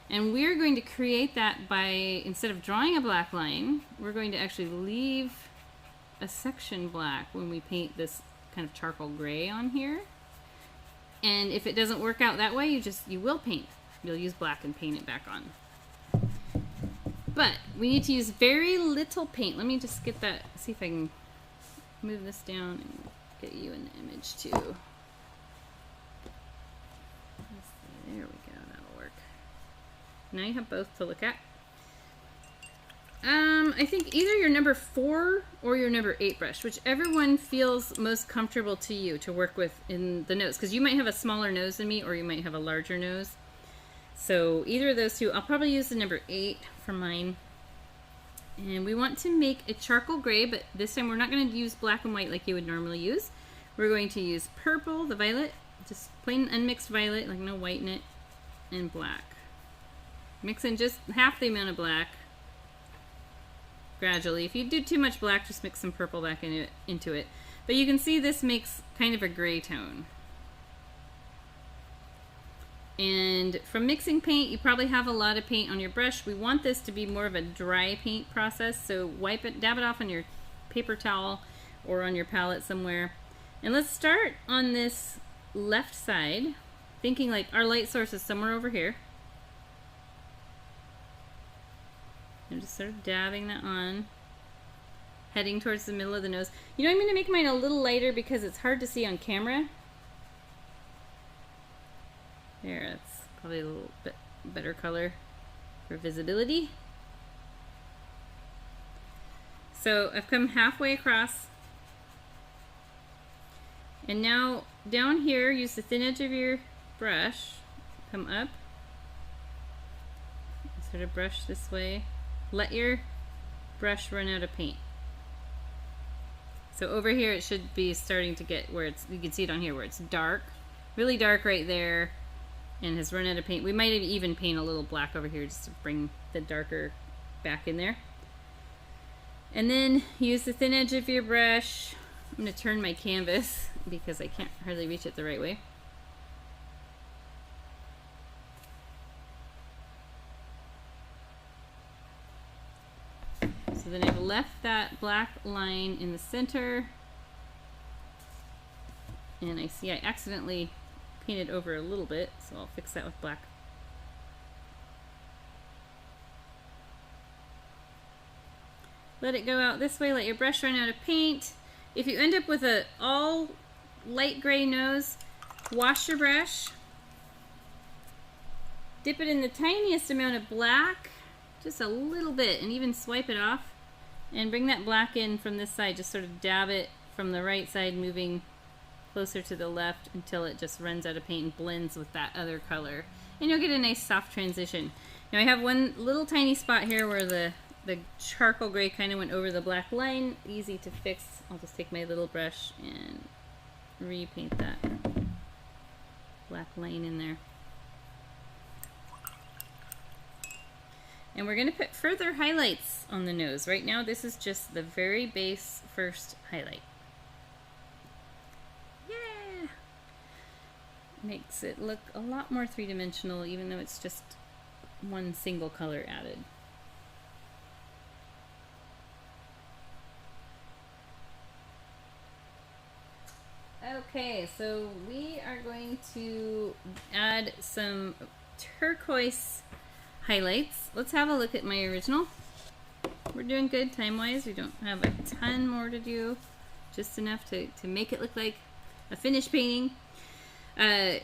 And we're going to create that by, instead of drawing a black line, we're going to actually leave a section black when we paint this kind of charcoal gray on here. And if it doesn't work out that way, you will paint. You'll use black and paint it back on. But we need to use very little paint. Let me just get that, see if I can move this down and get you in the image too. There we go, that'll work. Now you have both to look at. I think either your number 4 or your number 8 brush, whichever one feels most comfortable to you to work with in the nose, because you might have a smaller nose than me or you might have a larger nose. So either of those two, I'll probably use the number 8 for mine. And we want to make a charcoal gray, but this time we're not going to use black and white like you would normally use. We're going to use purple, the violet, just plain unmixed violet, like no white in it, and black. Mix in just half the amount of black gradually. If you do too much black, just mix some purple back into it. But you can see this makes kind of a gray tone. And from mixing paint, you probably have a lot of paint on your brush. We want this to be more of a dry paint process, so wipe it, dab it off on your paper towel or on your palette somewhere. And let's start on this left side, thinking like our light source is somewhere over here. I'm just sort of dabbing that on, heading towards the middle of the nose. You know, I'm going to make mine a little lighter because it's hard to see on camera. There, that's probably a little bit better color for visibility. So I've come halfway across. And now down here, use the thin edge of your brush, come up, sort of brush this way. Let your brush run out of paint. So over here it should be starting to get where it's, you can see it on here where it's dark, really dark right there, and has run out of paint. We might even paint a little black over here just to bring the darker back in there. And then use the thin edge of your brush. I'm going to turn my canvas because I can't hardly reach it the right way. So then I've left that black line in the center, and I see I accidentally painted over a little bit, so I'll fix that with black. Let it go out this way, let your brush run out of paint. If you end up with a all light gray nose, wash your brush, dip it in the tiniest amount of black, just a little bit, and even swipe it off, and bring that black in from this side. Just sort of dab it from the right side, moving closer to the left until it just runs out of paint and blends with that other color, and you'll get a nice soft transition. Now I have one little tiny spot here where the charcoal gray kind of went over the black line. Easy to fix. I'll just take my little brush and repaint that black line in there. And we're going to put further highlights on the nose. Right now this is just the very base first highlight. Yeah! Makes it look a lot more three-dimensional even though it's just one single color added. Okay, so we are going to add some turquoise highlights. Let's have a look at my original. We're doing good time-wise. We don't have a ton more to do, just enough to make it look like a finished painting. If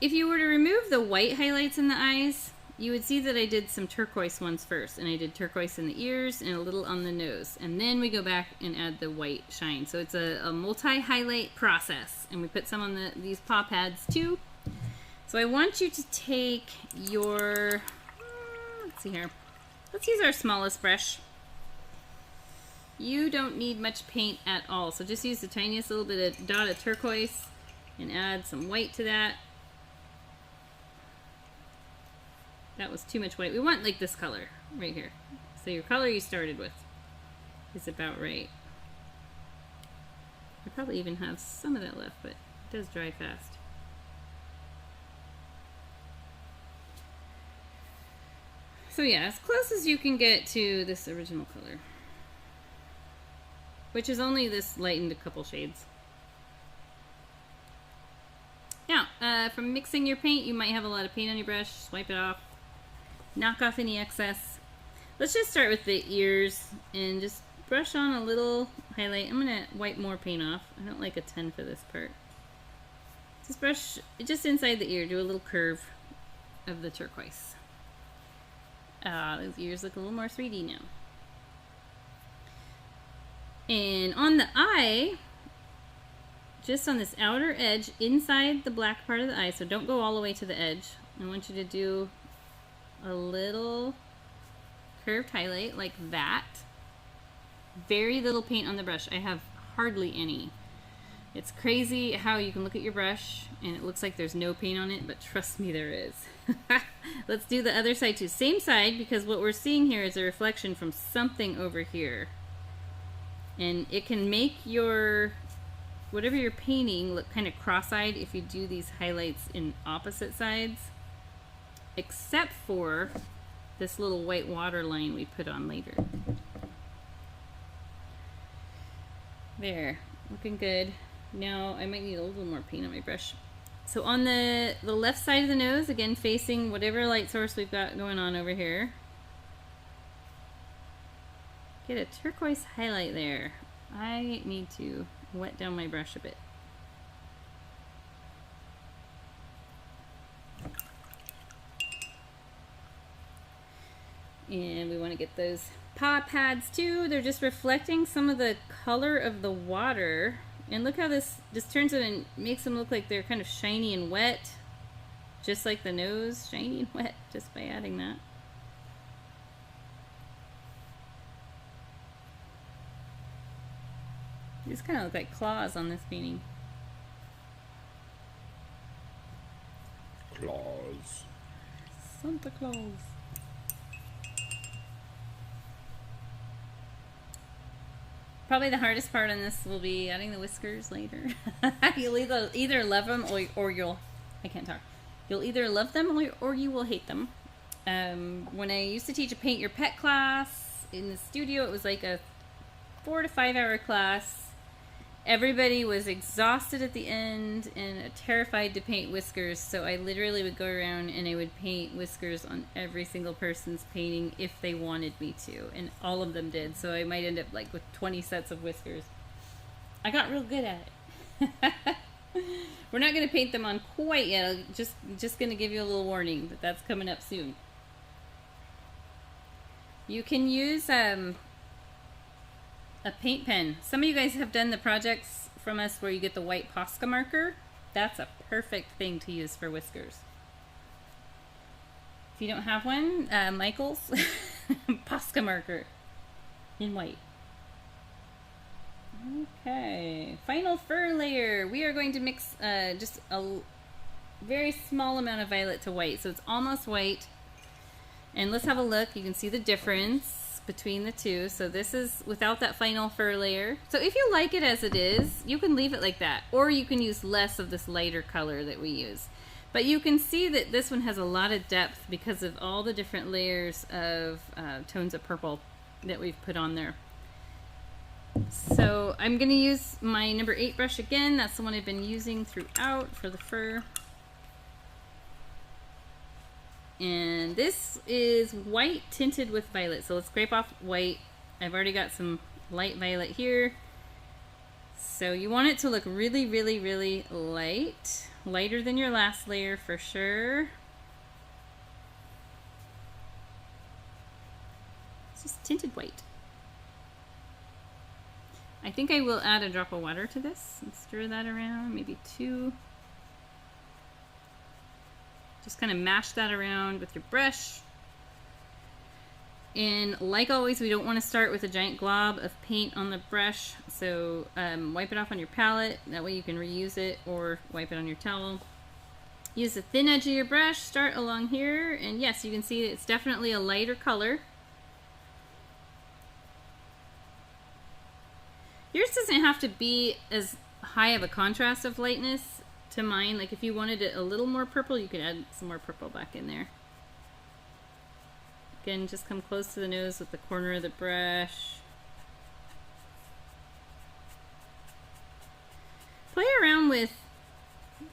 you were to remove the white highlights in the eyes, you would see that I did some turquoise ones first, and I did turquoise in the ears and a little on the nose, and then we go back and add the white shine. So it's a multi-highlight process, and we put some on these paw pads too. So I want you to take your, let's see here, let's use our smallest brush. You don't need much paint at all, so just use the tiniest little bit of dot of turquoise and add some white to that. That was too much white. We want like this color right here. So your color you started with is about right. I probably even have some of that left, but it does dry fast. So yeah, as close as you can get to this original color, which is only this lightened a couple shades. Now, from mixing your paint, you might have a lot of paint on your brush. Swipe it off. Knock off any excess. Let's just start with the ears and just brush on a little highlight. I'm going to wipe more paint off. I don't like a 10 for this part. Just brush just inside the ear. Do a little curve of the turquoise. Those ears look a little more 3D now. And on the eye, just on this outer edge, inside the black part of the eye, so don't go all the way to the edge. I want you to do a little curved highlight like that. Very little paint on the brush. I have hardly any. It's crazy how you can look at your brush and it looks like there's no paint on it, but trust me, there is. Let's do the other side too. Same side, because what we're seeing here is a reflection from something over here. And it can make your, whatever you're painting, look kind of cross-eyed if you do these highlights in opposite sides. Except for this little white water line we put on later. There, looking good. Now I might need a little more paint on my brush. So on the left side of the nose, again facing whatever light source we've got going on over here, get a turquoise highlight there. I need to wet down my brush a bit. And we want to get those paw pads too. They're just reflecting some of the color of the water. And look how this just turns it and makes them look like they're kind of shiny and wet. Just like the nose, shiny and wet, just by adding that. These kind of look like claws on this painting. Claws. Santa Claus. Probably the hardest part on this will be adding the whiskers later. You'll either love them or you'll, I can't talk. You'll either love them or you will hate them. When I used to teach a paint your pet class in the studio, it was like a 4 to 5 hour class. Everybody was exhausted at the end and terrified to paint whiskers, so I literally would go around and I would paint whiskers on every single person's painting if they wanted me to, and all of them did, so I might end up like with 20 sets of whiskers. I got real good at it. We're not going to paint them on quite yet. I'm just going to give you a little warning that that's coming up soon. You can use a paint pen. Some of you guys have done the projects from us where you get the white Posca marker. That's a perfect thing to use for whiskers. If you don't have one, Michael's Posca marker in white. Okay, final fur layer. We are going to mix just a very small amount of violet to white, so it's almost white. And let's have a look. You can see the difference between the two. So this is without that final fur layer. So if you like it as it is, you can leave it like that, or you can use less of this lighter color that we use. But you can see that this one has a lot of depth because of all the different layers of tones of purple that we've put on there. So I'm going to use my number 8 brush again. That's the one I've been using throughout for the fur. And this is white tinted with violet. So let's scrape off white. I've already got some light violet here. So you want it to look really, really, really light. Lighter than your last layer for sure. It's just tinted white. I think I will add a drop of water to this and stir that around, maybe 2. Just kind of mash that around with your brush. And like always, we don't want to start with a giant glob of paint on the brush. So wipe it off on your palette. That way you can reuse it, or wipe it on your towel. Use the thin edge of your brush. Start along here. And yes, you can see it's definitely a lighter color. Yours doesn't have to be as high of a contrast of lightness to mine. Like if you wanted it a little more purple, you could add some more purple back in there. Again, just come close to the nose with the corner of the brush. Play around with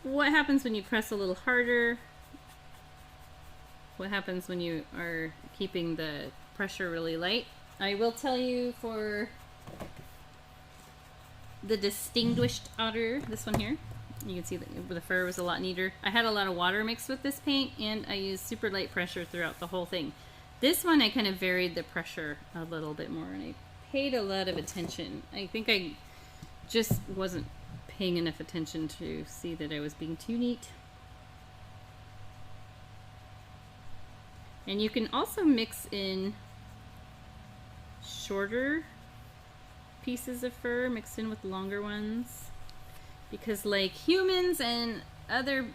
what happens when you press a little harder. What happens when you are keeping the pressure really light. I will tell you for the Distinguished Otter, this one here, you can see that the fur was a lot neater. I had a lot of water mixed with this paint, and I used super light pressure throughout the whole thing. This one, I kind of varied the pressure a little bit more, and I paid a lot of attention. I think I just wasn't paying enough attention to see that I was being too neat. And you can also mix in shorter pieces of fur mixed in with longer ones, because like humans and other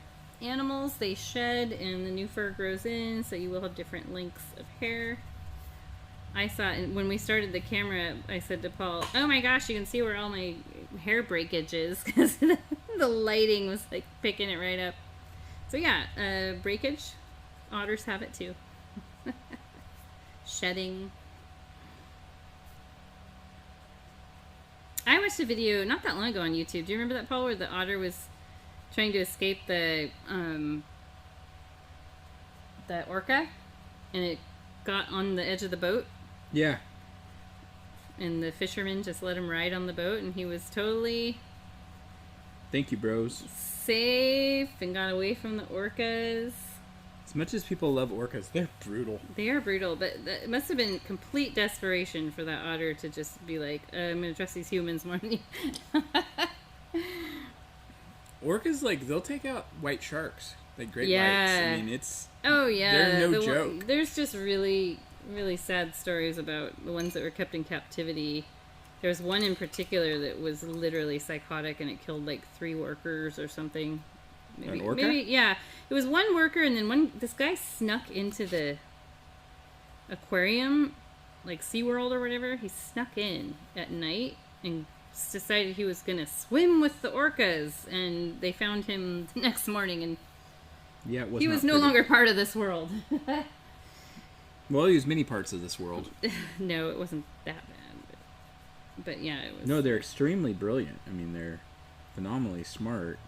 animals, they shed and the new fur grows in, so you will have different lengths of hair. I saw, and when we started the camera, I said to Paul, oh my gosh, you can see where all my hair breakage is, because the lighting was like picking it right up. So yeah, breakage, otters have it too. Shedding. I watched a video not that long ago on YouTube. Do you remember that, Paul, where the otter was trying to escape the orca, and it got on the edge of the boat? Yeah. And the fisherman just let him ride on the boat, and he was totally... Thank you, bros. Safe and got away from the orcas. As much as people love orcas, they're brutal. They are brutal, but it must have been complete desperation for that otter to just be like, I'm going to trust these humans more than you. Orcas, like, they'll take out white sharks. Like great whites. I mean, it's... Oh, yeah. They're no joke. There's just really, really sad stories about the ones that were kept in captivity. There's one in particular that was literally psychotic, and it killed like 3 workers or something. Maybe, yeah. It was one worker, and then this guy snuck into the aquarium, like SeaWorld or whatever. He snuck in at night and decided he was going to swim with the orcas, and they found him the next morning, and yeah, he was no longer part of this world. Well, he was many parts of this world. No, it wasn't that bad. But yeah, it was. No, they're extremely brilliant. I mean, they're phenomenally smart.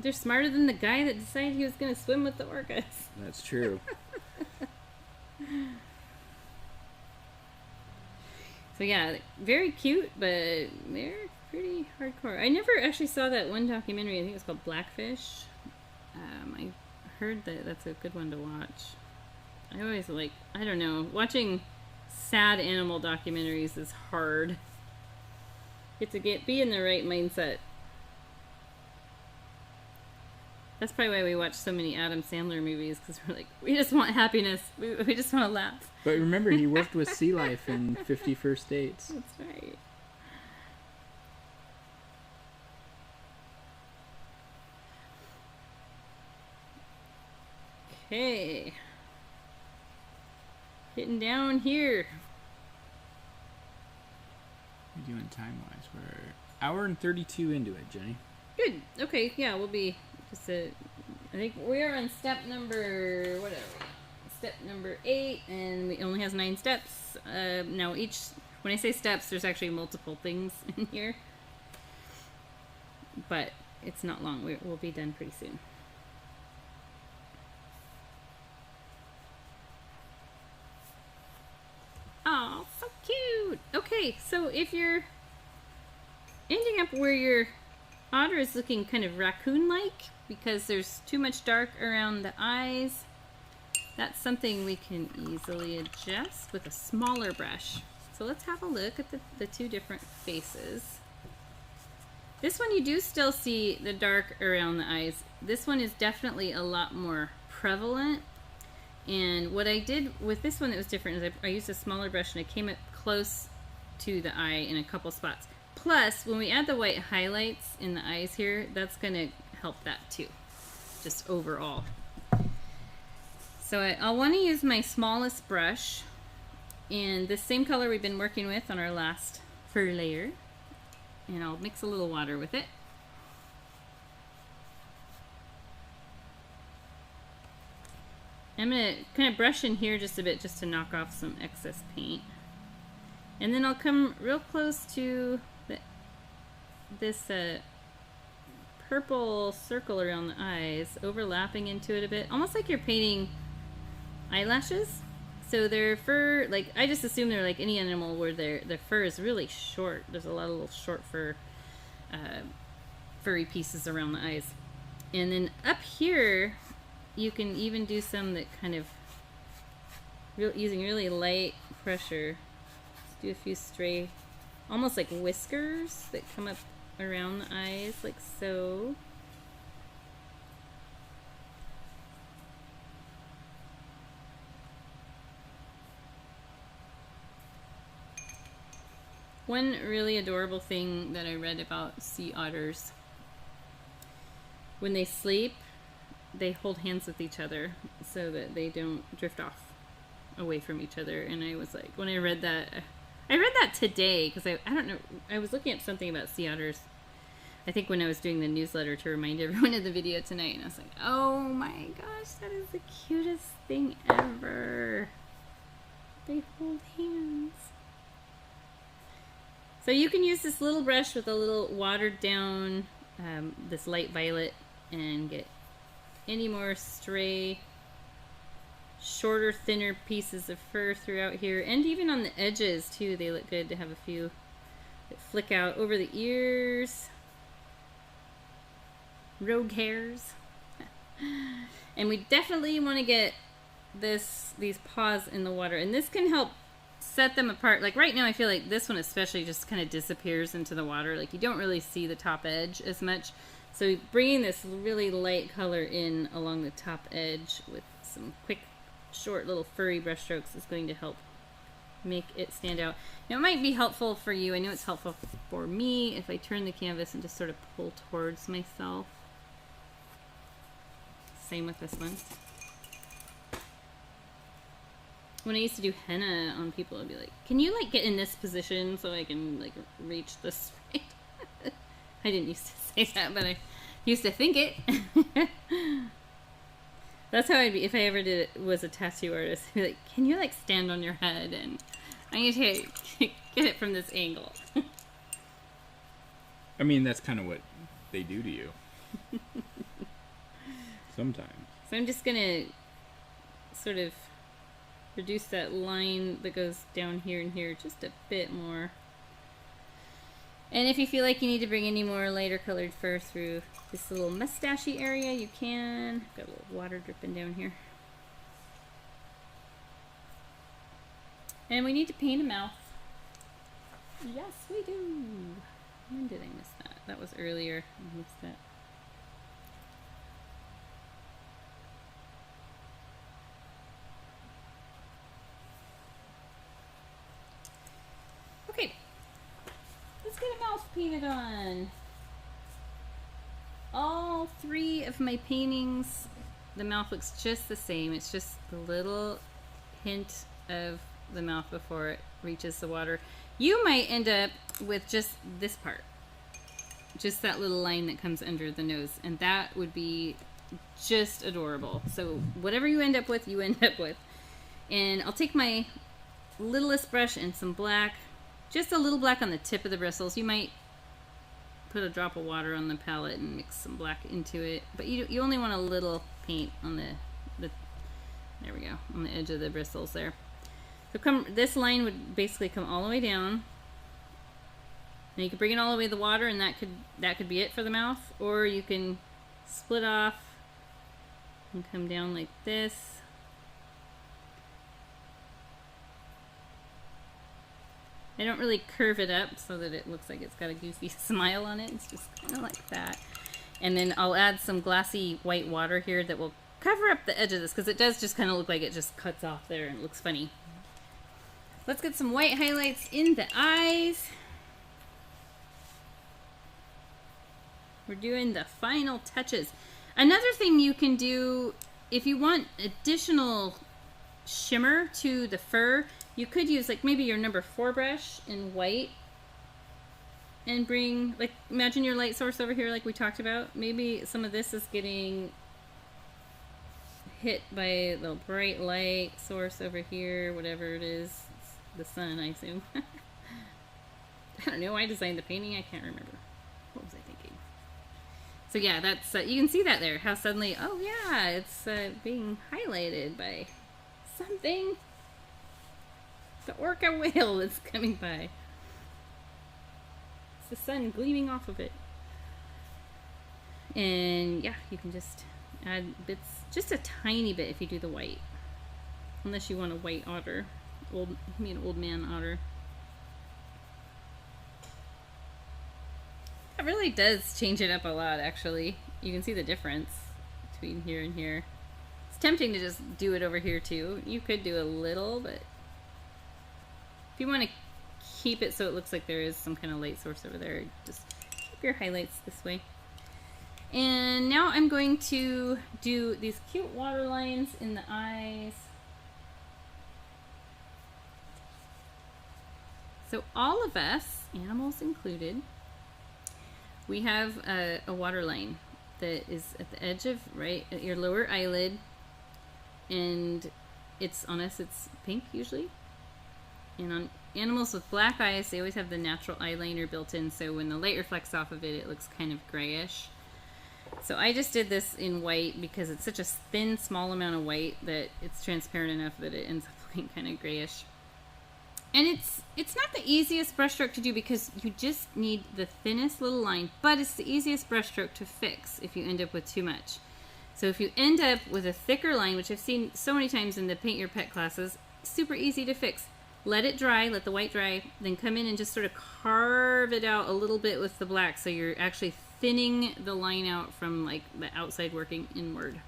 They're smarter than the guy that decided he was going to swim with the orcas. That's true. So yeah, very cute, but they're pretty hardcore. I never actually saw that one documentary. I think it was called Blackfish. I heard that that's a good one to watch. I always like, I don't know, watching sad animal documentaries is hard. You have to be in the right mindset. That's probably why we watch so many Adam Sandler movies, because we're like, we just want happiness. We just want to laugh. But remember, he worked with Sea Life in 50 First Dates. That's right. Okay. Getting down here. What are you doing time-wise? We're hour and 32 into it, Jenny. Good. Okay, yeah, we'll be... I think we're on step number, what are we? Step number 8, and it only has 9 steps. Now when I say steps, there's actually multiple things in here. But it's not long. We'll be done pretty soon. Oh, so cute! Okay, so if you're ending up where your otter is looking kind of raccoon-like, because there's too much dark around the eyes, that's something we can easily adjust with a smaller brush. So let's have a look at the 2 different faces. This one you do still see the dark around the eyes. This one is definitely a lot more prevalent. And what I did with this one that was different is I used a smaller brush, and I came up close to the eye in a couple spots. Plus, when we add the white highlights in the eyes here, that's going to help that too, just overall. So I'll want to use my smallest brush, and this same color we've been working with on our last fur layer, and I'll mix a little water with it. I'm going to kind of brush in here just a bit just to knock off some excess paint. And then I'll come real close to this purple circle around the eyes, overlapping into it a bit, almost like you're painting eyelashes. So their fur, like, I just assume they're like any animal where their fur is really short. There's a lot of little short fur, furry pieces around the eyes. And then up here, you can even do some that kind of, using really light pressure. Let's do a few stray, almost like whiskers that come up around the eyes, like so. One really adorable thing that I read about sea otters, when they sleep, they hold hands with each other so that they don't drift off away from each other. And I was like, when I read that today, because I don't know, I was looking at something about sea otters, I think when I was doing the newsletter to remind everyone of the video tonight, and I was like, oh my gosh, that is the cutest thing ever. They hold hands. So you can use this little brush with a little watered down, this light violet, and get any more stray, shorter, thinner pieces of fur throughout here. And even on the edges too, they look good to have a few that flick out over the ears. Rogue hairs. And we definitely want to get these paws in the water. And this can help set them apart. Like right now, I feel like this one especially just kind of disappears into the water. Like you don't really see the top edge as much. So bringing this really light color in along the top edge with some quick, short little furry brush strokes is going to help make it stand out. Now it might be helpful for you. I know it's helpful for me if I turn the canvas and just sort of pull towards myself. Same with this one. When I used to do henna on people, I'd be like, can you like get in this position so I can like reach this right? I didn't used to say that, but I used to think it. That's how I'd be if I ever was a tattoo artist. I'd be like, can you like stand on your head and I need to get it from this angle. I mean, that's kind of what they do to you. Sometimes. So I'm just gonna sort of reduce that line that goes down here and here just a bit more. And if you feel like you need to bring any more lighter colored fur through this little mustachy area, you can. I've got a little water dripping down here. And we need to paint a mouth. Yes, we do. When did I miss that? That was earlier. I missed that. Okay. Let's get a mouth painted on. All three of my paintings, the mouth looks just the same. It's just the little hint of the mouth before it reaches the water. You might end up with just this part. Just that little line that comes under the nose. And that would be just adorable. So whatever you end up with, you end up with. And I'll take my littlest brush and some black. Just a little black on the tip of the bristles. You might put a drop of water on the palette and mix some black into it. But you only want a little paint on the there we go, on the edge of the bristles there. So this line would basically come all the way down. And you can bring it all the way to the water and that could be it for the mouth. Or you can split off and come down like this. I don't really curve it up so that it looks like it's got a goofy smile on it. It's just kind of like that. And then I'll add some glassy white water here that will cover up the edge of this because it does just kind of look like it just cuts off there and it looks funny. Let's get some white highlights in the eyes. We're doing the final touches. Another thing you can do if you want additional shimmer to the fur, you could use like maybe your number 4 brush in white and bring, like, imagine your light source over here like we talked about. Maybe some of this is getting hit by the bright light source over here, whatever it is. It's the sun, I assume. I don't know. I designed the painting. I can't remember. What was I thinking? So yeah, that's you can see that there. How suddenly, oh yeah, it's being highlighted by something. The orca whale that's coming by. It's the sun gleaming off of it. And yeah, you can just add bits, just a tiny bit if you do the white. Unless you want a white otter. Old man otter. That really does change it up a lot, actually. You can see the difference between here and here. It's tempting to just do it over here too. You could do a little, but if you want to keep it so it looks like there is some kind of light source over there, just keep your highlights this way. And now I'm going to do these cute water lines in the eyes. So all of us, animals included, we have a water line that is at the edge of right at your lower eyelid, and it's on us, it's pink usually. And on animals with black eyes, they always have the natural eyeliner built in, so when the light reflects off of it, it looks kind of grayish. So I just did this in white because it's such a thin, small amount of white that it's transparent enough that it ends up looking kind of grayish. And it's not the easiest brushstroke to do because you just need the thinnest little line, but it's the easiest brushstroke to fix if you end up with too much. So if you end up with a thicker line, which I've seen so many times in the Paint Your Pet classes, super easy to fix. Let it dry, let the white dry, then come in and just sort of carve it out a little bit with the black so you're actually thinning the line out from like the outside working inward.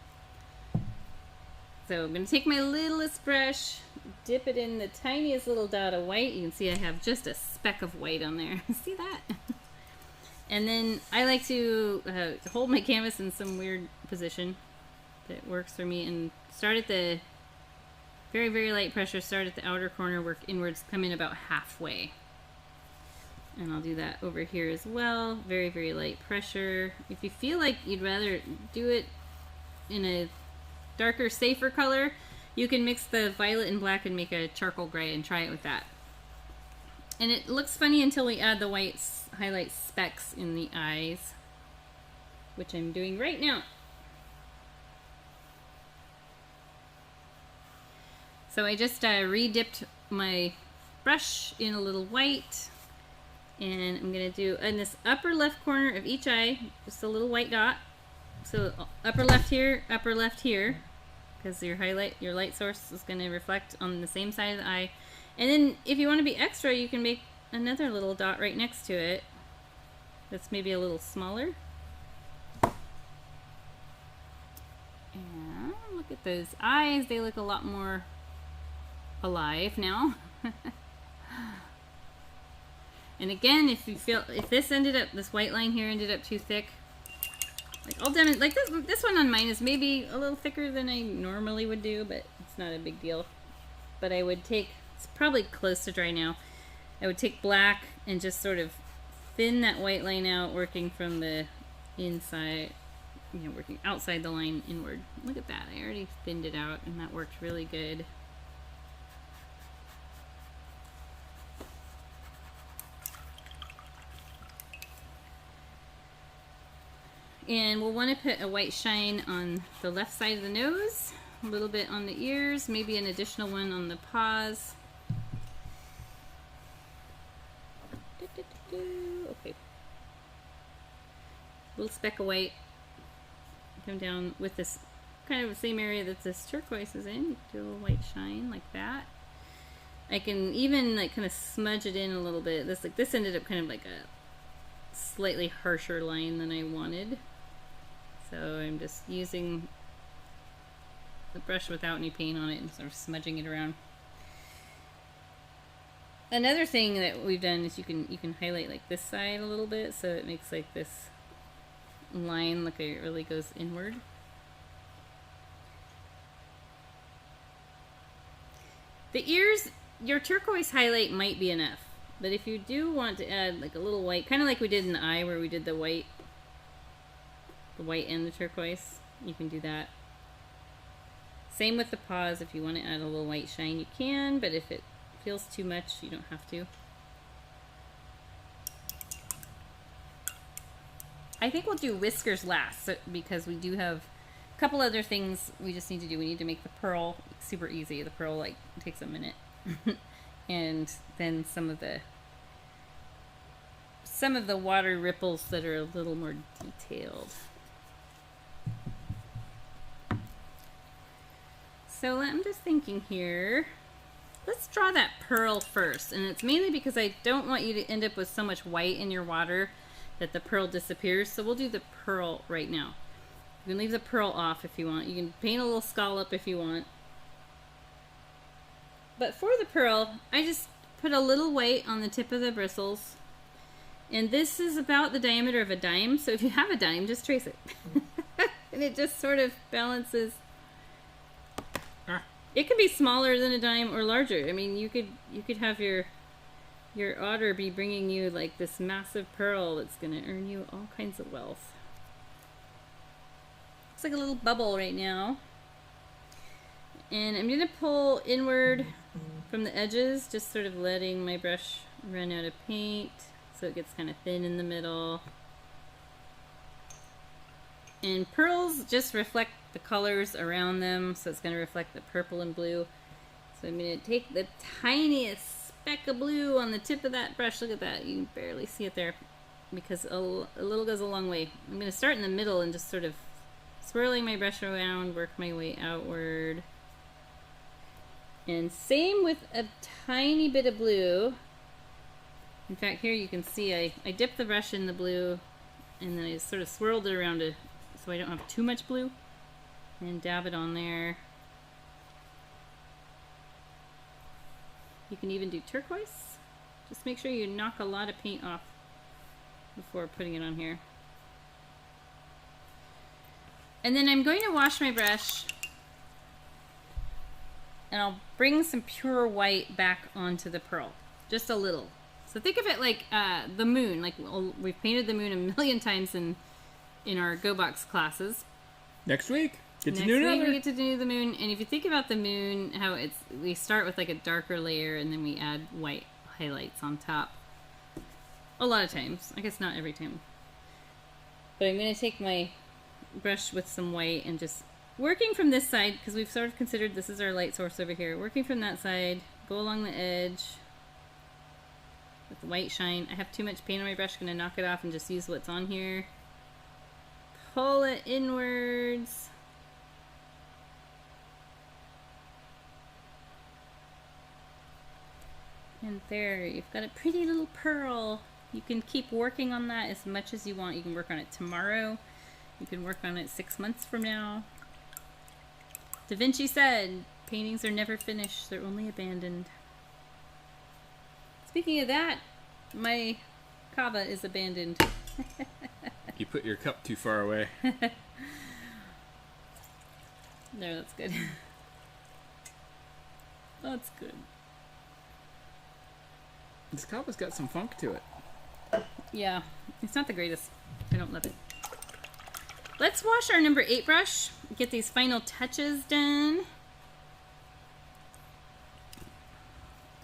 So I'm going to take my littlest brush, dip it in the tiniest little dot of white. You can see I have just a speck of white on there. See that? And then I like to hold my canvas in some weird position that works for me and start at the very, very light pressure, start at the outer corner, work inwards, come in about halfway. And I'll do that over here as well. Very, very light pressure. If you feel like you'd rather do it in a darker, safer color, you can mix the violet and black and make a charcoal gray and try it with that. And it looks funny until we add the white highlight specks in the eyes, which I'm doing right now. So I just re-dipped my brush in a little white, and I'm going to do in this upper left corner of each eye, just a little white dot. So upper left here, because your light source is going to reflect on the same side of the eye. And then if you want to be extra, you can make another little dot right next to it that's maybe a little smaller. And look at those eyes, they look a lot more alive now. And again, if this white line here ended up too thick, like I'll demonstrate, like this one on mine is maybe a little thicker than I normally would do, but it's not a big deal. But I would take, it's probably close to dry now, I would take black and just sort of thin that white line out, working from the inside, working outside the line inward. Look at that, I already thinned it out and that worked really good. And we'll want to put a white shine on the left side of the nose, a little bit on the ears, maybe an additional one on the paws. Okay. Little speck of white. Come down with this kind of the same area that this turquoise is in. Do a little white shine like that. I can even like kind of smudge it in a little bit. This ended up kind of like a slightly harsher line than I wanted. So I'm just using the brush without any paint on it and sort of smudging it around. Another thing that we've done is you can highlight like this side a little bit so it makes like this line look like it really goes inward. The ears, your turquoise highlight might be enough, but if you do want to add like a little white, kind of like we did in the eye where we did the white and the turquoise, you can do that. Same with the paws. If you want to add a little white shine, you can, but if it feels too much, you don't have to. I think we'll do whiskers last because we do have a couple other things we just need to do. We need to make the pearl super easy. The pearl like takes a minute. and then some of the water ripples that are a little more detailed. So I'm just thinking here, let's draw that pearl first, and it's mainly because I don't want you to end up with so much white in your water that the pearl disappears, so we'll do the pearl right now. You can leave the pearl off if you want. You can paint a little scallop if you want. But for the pearl, I just put a little white on the tip of the bristles. And this is about the diameter of a dime, so if you have a dime, just trace it. And it just sort of balances. It could be smaller than a dime or larger. I mean, you could have your otter be bringing you like this massive pearl that's going to earn you all kinds of wealth. Looks like a little bubble right now. And I'm going to pull inward from the edges, just sort of letting my brush run out of paint so it gets kind of thin in the middle. And pearls just reflect the colors around them, so it's going to reflect the purple and blue. So I'm going to take the tiniest speck of blue on the tip of that brush. Look at that. You can barely see it there because a little goes a long way. I'm going to start in the middle and just sort of swirling my brush around, work my way outward. And same with a tiny bit of blue. In fact, here you can see I dipped the brush in the blue and then I sort of swirled it around so I don't have too much blue. And dab it on there. You can even do turquoise. Just make sure you knock a lot of paint off before putting it on here. And then I'm going to wash my brush and I'll bring some pure white back onto the pearl. Just a little. So think of it like the moon. Like we've painted the moon a million times in our Go Box classes. Next week. Next week we get to do the moon, and if you think about the moon, how we start with like a darker layer and then we add white highlights on top. A lot of times. I guess not every time. But I'm going to take my brush with some white and just working from this side, because we've sort of considered this is our light source over here. Working from that side, go along the edge with the white shine. I have too much paint on my brush, I'm going to knock it off and just use what's on here. Pull it inwards. And there, you've got a pretty little pearl. You can keep working on that as much as you want. You can work on it tomorrow. You can work on it 6 months from now. Da Vinci said, paintings are never finished, they're only abandoned. Speaking of that, my kava is abandoned. You put your cup too far away. There, that's good. That's good. This kava's got some funk to it. Yeah, it's not the greatest. I don't love it. Let's wash our number 8 brush. Get these final touches done.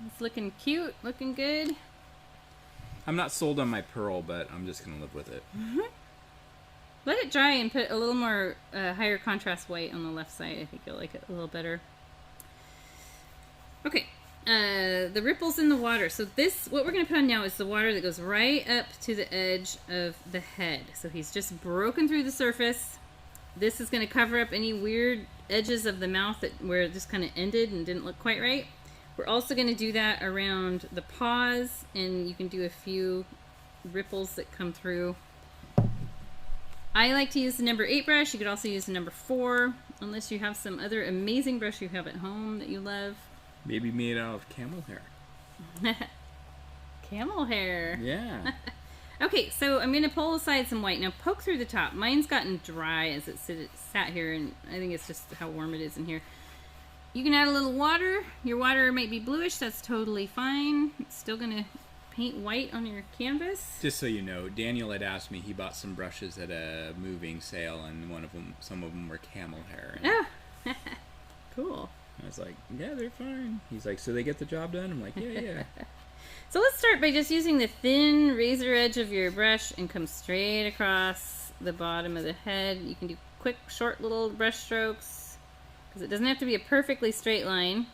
It's looking cute, looking good. I'm not sold on my pearl, but I'm just going to live with it. Mm-hmm. Let it dry and put a little more higher contrast white on the left side. I think you'll like it a little better. Okay. The ripples in the water. So this, what we're going to put on now is the water that goes right up to the edge of the head. So he's just broken through the surface. This is going to cover up any weird edges of the mouth where it just kind of ended and didn't look quite right. We're also going to do that around the paws, and you can do a few ripples that come through. I like to use the number 8 brush. You could also use the number 4, unless you have some other amazing brush you have at home that you love. Maybe made out of camel hair. Camel hair. Yeah. Okay, so I'm going to pull aside some white. Now poke through the top. Mine's gotten dry as it sat here, and I think it's just how warm it is in here. You can add a little water. Your water might be bluish. That's totally fine. It's still going to paint white on your canvas. Just so you know, Daniel had asked me, he bought some brushes at a moving sale, and some of them were camel hair. Oh, cool. I was like, yeah, they're fine. He's like, so they get the job done? I'm like, yeah. So let's start by just using the thin razor edge of your brush and come straight across the bottom of the head. You can do quick, short little brush strokes because it doesn't have to be a perfectly straight line.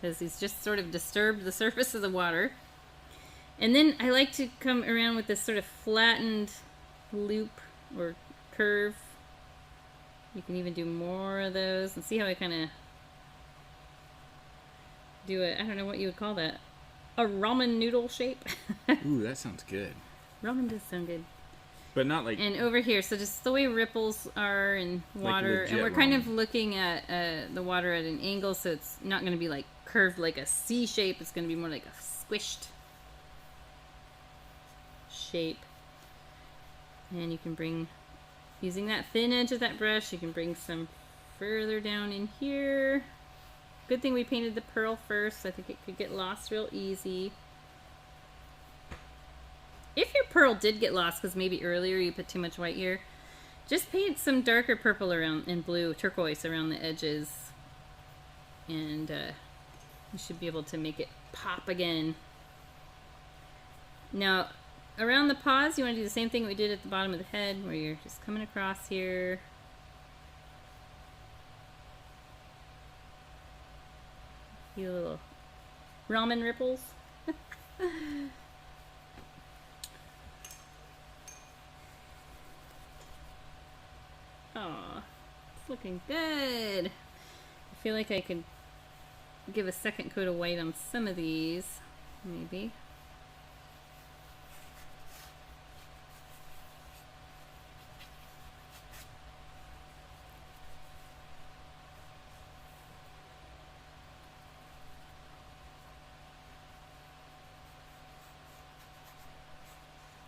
because he's just sort of disturbed the surface of the water. And then I like to come around with this sort of flattened loop or curve. You can even do more of those, and see how I kind of do it. I don't know what you would call that. A ramen noodle shape. Ooh, that sounds good. Ramen does sound good. But not like... And over here, so just the way ripples are in water. Like and we're ramen. kind of looking at the water at an angle, so it's not going to be like curved like a C shape. It's going to be more like a squished shape. And you can bring, using that thin edge of that brush, you can bring some further down in here. Good thing we painted the pearl first. I think it could get lost real easy. If your pearl did get lost, because maybe earlier you put too much white here, just paint some darker purple around and blue, turquoise around the edges. And you should be able to make it pop again. Now, around the paws, you want to do the same thing we did at the bottom of the head, where you're just coming across here. You little ramen ripples. Aw, it's looking good. I feel like I could give a second coat of white on some of these, maybe.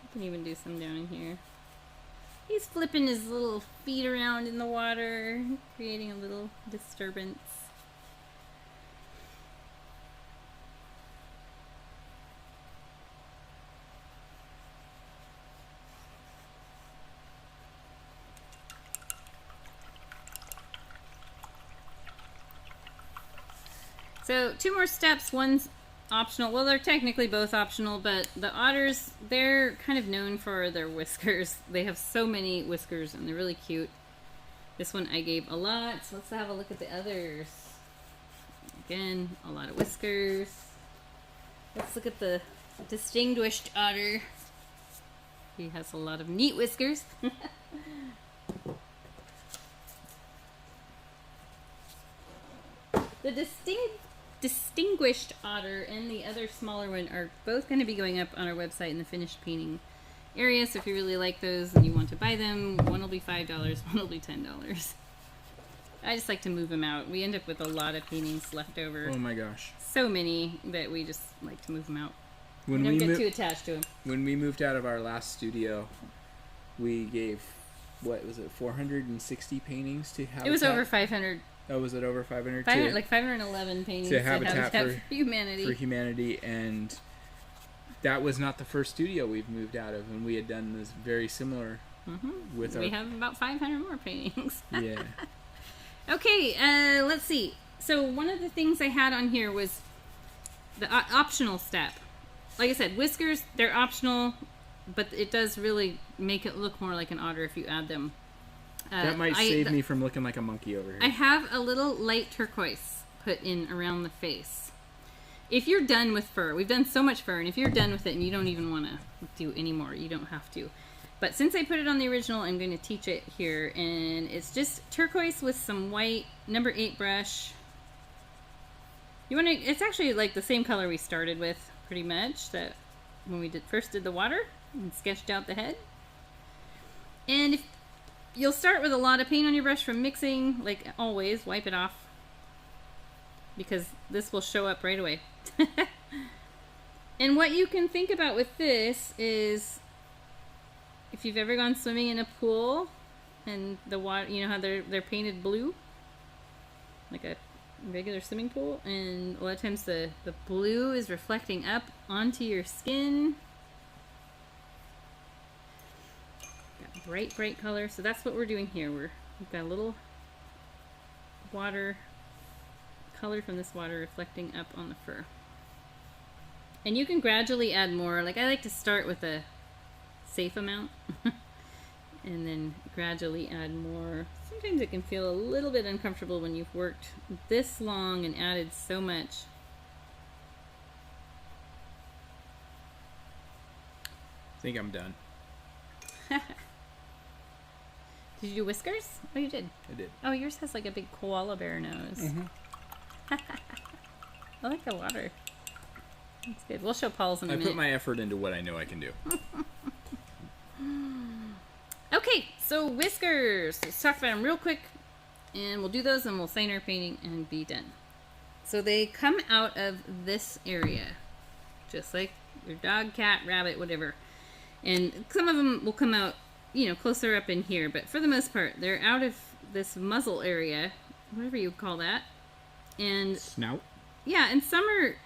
I can even do some down in here. He's flipping his little feet around in the water, creating a little disturbance. So 2 more steps. One's optional. Well, they're technically both optional, but the otters, they're kind of known for their whiskers. They have so many whiskers, and they're really cute. This one I gave a lot, so let's have a look at the others. Again, a lot of whiskers. Let's look at the distinguished otter. He has a lot of neat whiskers. The distinguished otter and the other smaller one are both going to be going up on our website in the finished painting area. So if you really like those and you want to buy them, one will be $5, one will be $10. I just like to move them out. We end up with a lot of paintings left over. Oh my gosh. So many that we just like to move them out. When we we don't get too attached to them. When we moved out of our last studio, we gave, what was it, 460 paintings to Habitat? It was over 500. Oh, was it over 500? Like 511 paintings to Habitat for Humanity. For Humanity, and that was not the first studio we've moved out of, and we had done this very similar with We have about 500 more paintings. Yeah. Okay, let's see. So one of the things I had on here was the optional step. Like I said, whiskers, they're optional, but it does really make it look more like an otter if you add them. That might save me from looking like a monkey over here. I have a little light turquoise put in around the face. If you're done with fur, we've done so much fur, and if you're done with it and you don't even want to do any more, you don't have to. But since I put it on the original, I'm going to teach it here, and it's just turquoise with some white number 8 brush. You want to? It's actually like the same color we started with, pretty much, that when we first did the water and sketched out the head. And if you'll start with a lot of paint on your brush from mixing, like always, wipe it off, because this will show up right away. And what you can think about with this is, if you've ever gone swimming in a pool and the water, you know how they're painted blue, like a regular swimming pool, and a lot of times the blue is reflecting up onto your skin. Bright color. So that's what we're doing here. We've got a little water color from this water reflecting up on the fur. And you can gradually add more. Like, I like to start with a safe amount and then gradually add more. Sometimes it can feel a little bit uncomfortable when you've worked this long and added so much. think I'm done. Did you do Whiskers? Oh, you did. I did. Oh, yours has like a big koala bear nose. Mm-hmm. I like the water. That's good. We'll show Paul's in a I minute. put my effort into what I know I can do. Okay, so Whiskers. Let's talk about them real quick, and we'll do those, and we'll sign our painting and be done. So they come out of this area, just like your dog, cat, rabbit, whatever. And some of them will come out, you know, closer up in here, but for the most part, they're out of this muzzle area, whatever you call that. And Snout. yeah, and some are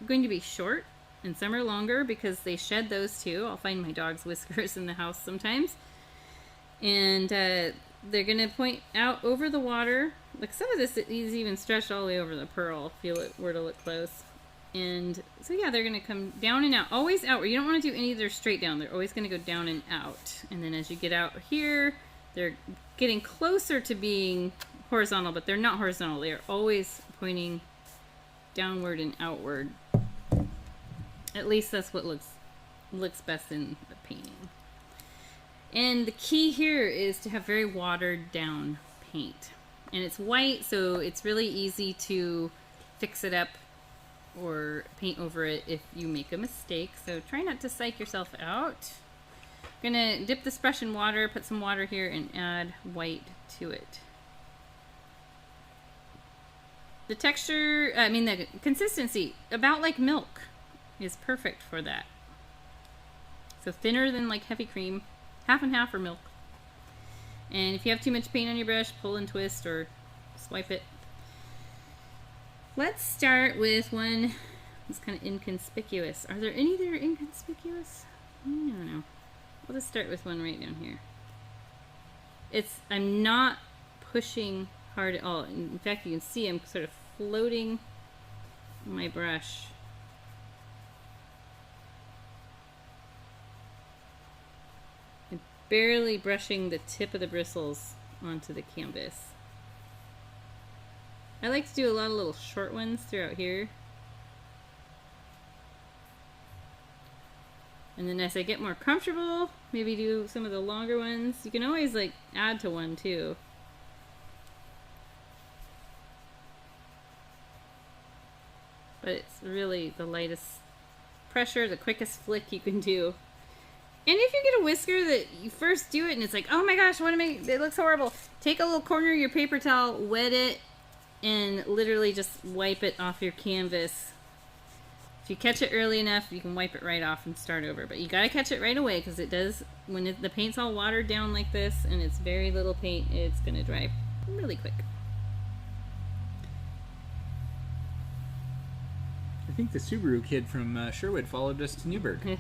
going to be short, and some are longer because they shed those too. I'll find my dog's whiskers in the house sometimes. And they're going to point out over the water. Like some of this is even stretched all the way over the pearl, if you were to look close. And so yeah, they're going to come down and out. Always outward. You don't want to do any of theirs straight down. They're always going to go down and out. And then as you get out here, they're getting closer to being horizontal, but they're not horizontal. They're always pointing downward and outward. At least that's what looks best in the painting. And the key here is to have very watered down paint. And it's white, so it's really easy to fix it up or paint over it if you make a mistake. So try not to psych yourself out. I'm gonna dip this brush in water, put some water here, and add white to it. The texture, the consistency, about like milk, is perfect for that. So thinner than like heavy cream, half and half for milk. And if you have too much paint on your brush, pull and twist or swipe it. Let's start with one that's kind of inconspicuous. Are there any that are inconspicuous? I don't know. We'll just start with one right down here. I'm not pushing hard at all. In fact, you can see I'm sort of floating my brush. And barely brushing the tip of the bristles onto the canvas. I like to do a lot of little short ones throughout here. And then as I get more comfortable, maybe do some of the longer ones. You can always like add to one too. But it's really the lightest pressure, the quickest flick you can do. And if you get a whisker that you first do it and it's like, oh my gosh, it looks horrible. Take a little corner of your paper towel, wet it, and literally just wipe it off your canvas. If you catch it early enough, you can wipe it right off and start over. But you gotta catch it right away because it does, when the paint's all watered down like this and it's very little paint, it's gonna dry really quick. I think the Subaru kid from Sherwood followed us to Newburgh.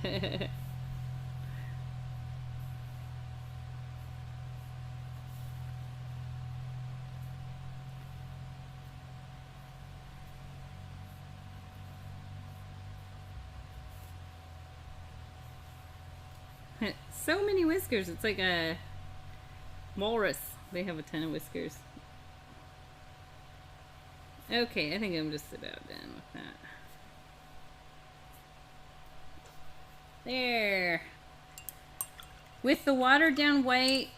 So many whiskers. It's like a walrus. They have a ton of whiskers. Okay, I think I'm just about done with that. There. With the watered down white,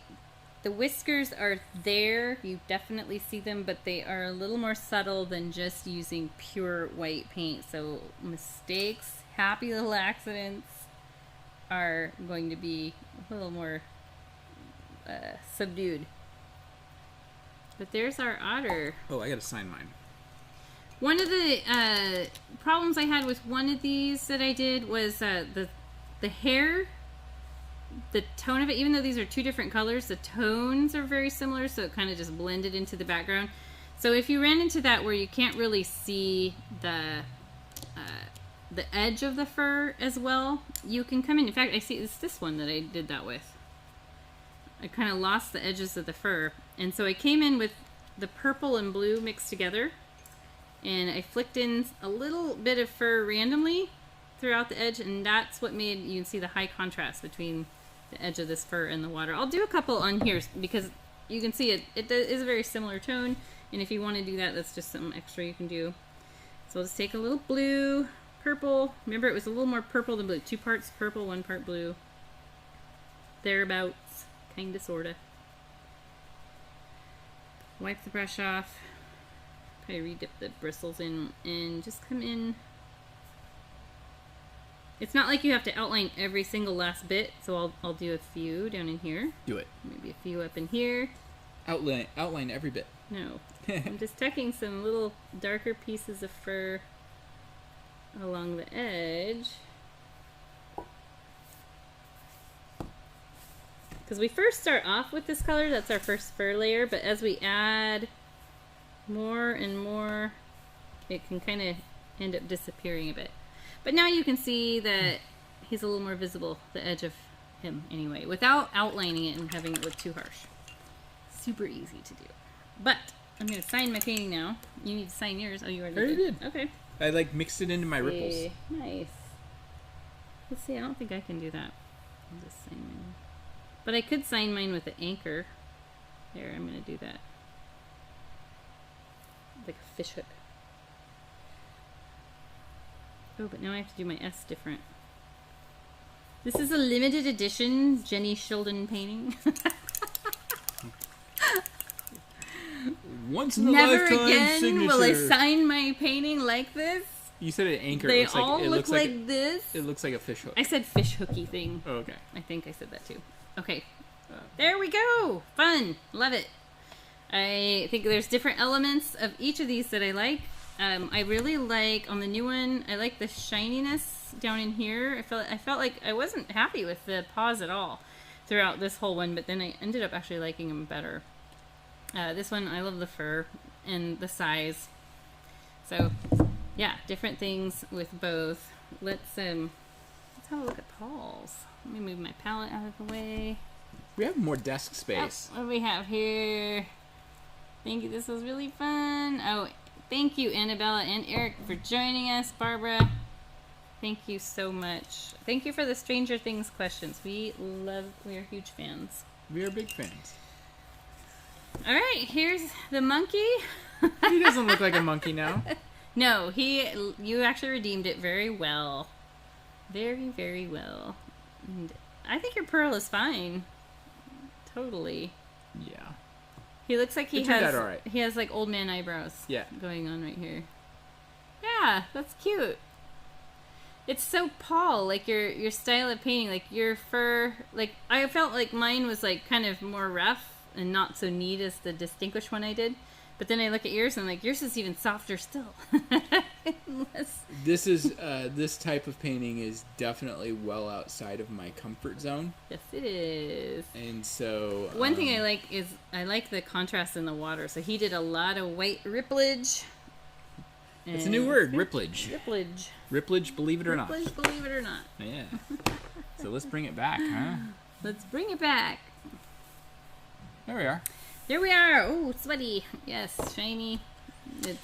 the whiskers are there. You definitely see them, but they are a little more subtle than just using pure white paint. So mistakes, happy little accidents are going to be a little more subdued. But there's our otter. Oh, I gotta sign mine. One of the problems I had with one of these that I did was the hair, the tone of it, even though these are two different colors, the tones are very similar, so it kind of just blended into the background. So if you ran into that where you can't really see the edge of the fur as well, you can come in. In fact, I see it's this one that I did that with. I kind of lost the edges of the fur, and so I came in with the purple and blue mixed together, and I flicked in a little bit of fur randomly throughout the edge, and that's what made you can see the high contrast between the edge of this fur and the water. I'll do a couple on here because you can see it is a very similar tone, and if you want to do that, that's just something extra you can do. So I'll just take a little blue, purple. Remember, it was a little more purple than blue. 2 parts purple, 1 part blue. thereabouts, kinda, sorta. Wipe the brush off. Probably re-dip the bristles in and just come in. It's not like you have to outline every single last bit, so I'll do a few down in here. Do it. Maybe a few up in here. Outline every bit. No. I'm just tucking some little darker pieces of fur along the edge. Because we first start off with this color, that's our first fur layer, but as we add more and more, it can kind of end up disappearing a bit. But now you can see that he's a little more visible, the edge of him anyway, without outlining it and having it look too harsh. Super easy to do. But I'm going to sign my painting now. You need to sign yours. Oh, you already did. Okay. I like mixed it into my ripples. Nice. Let's see, I don't think I can do that. I'll just sign mine. But I could sign mine with the anchor. There, I'm going to do that. Like a fish hook. Oh, but now I have to do my S different. This is a limited edition Jenny Sheldon painting. Once in a Never lifetime again signature. will I sign my painting like this. You said an anchor. They it all looks look like like this. It looks like a fish hook. I said fish hooky thing. Oh, okay. I think I said that too. Okay. There we go. Fun. Love it. I think there's different elements of each of these that I like. I really like, on the new one, I like the shininess down in here. I felt like I wasn't happy with the paws at all throughout this whole one, but then I ended up actually liking them better. This one, I love the fur and the size. So, yeah, different things with both. Let's have a look at Paws. Let me move my palette out of the way. We have more desk space. Oh, what do we have here? Thank you. This was really fun. Oh, thank you, Annabella and Eric, for joining us. Barbara, thank you so much. Thank you for the Stranger Things questions. We are huge fans. We are big fans. All right, here's the monkey. He doesn't look like a monkey now. No, you actually redeemed it very well. Very, very well. And I think your pearl is fine. Totally. Yeah. He looks like he turned has out all right. He has like old man eyebrows. Yeah. Going on right here. Yeah, that's cute. It's so Paul, like your style of painting, like your fur, like I felt like mine was like kind of more rough and not so neat as the Distinguished one I did. But then I look at yours and I'm like, yours is even softer still. This is this type of painting is definitely well outside of my comfort zone. Yes, it is. And so one thing I like is I like the contrast in the water. So he did a lot of white ripplage. It's a new word, ripplage. Ripplage. Ripplage, believe it or not. Ripplage, believe it or not. Yeah. So let's bring it back, huh? Let's bring it back. There we are. There we are. Oh, sweaty. Yes, shiny. It's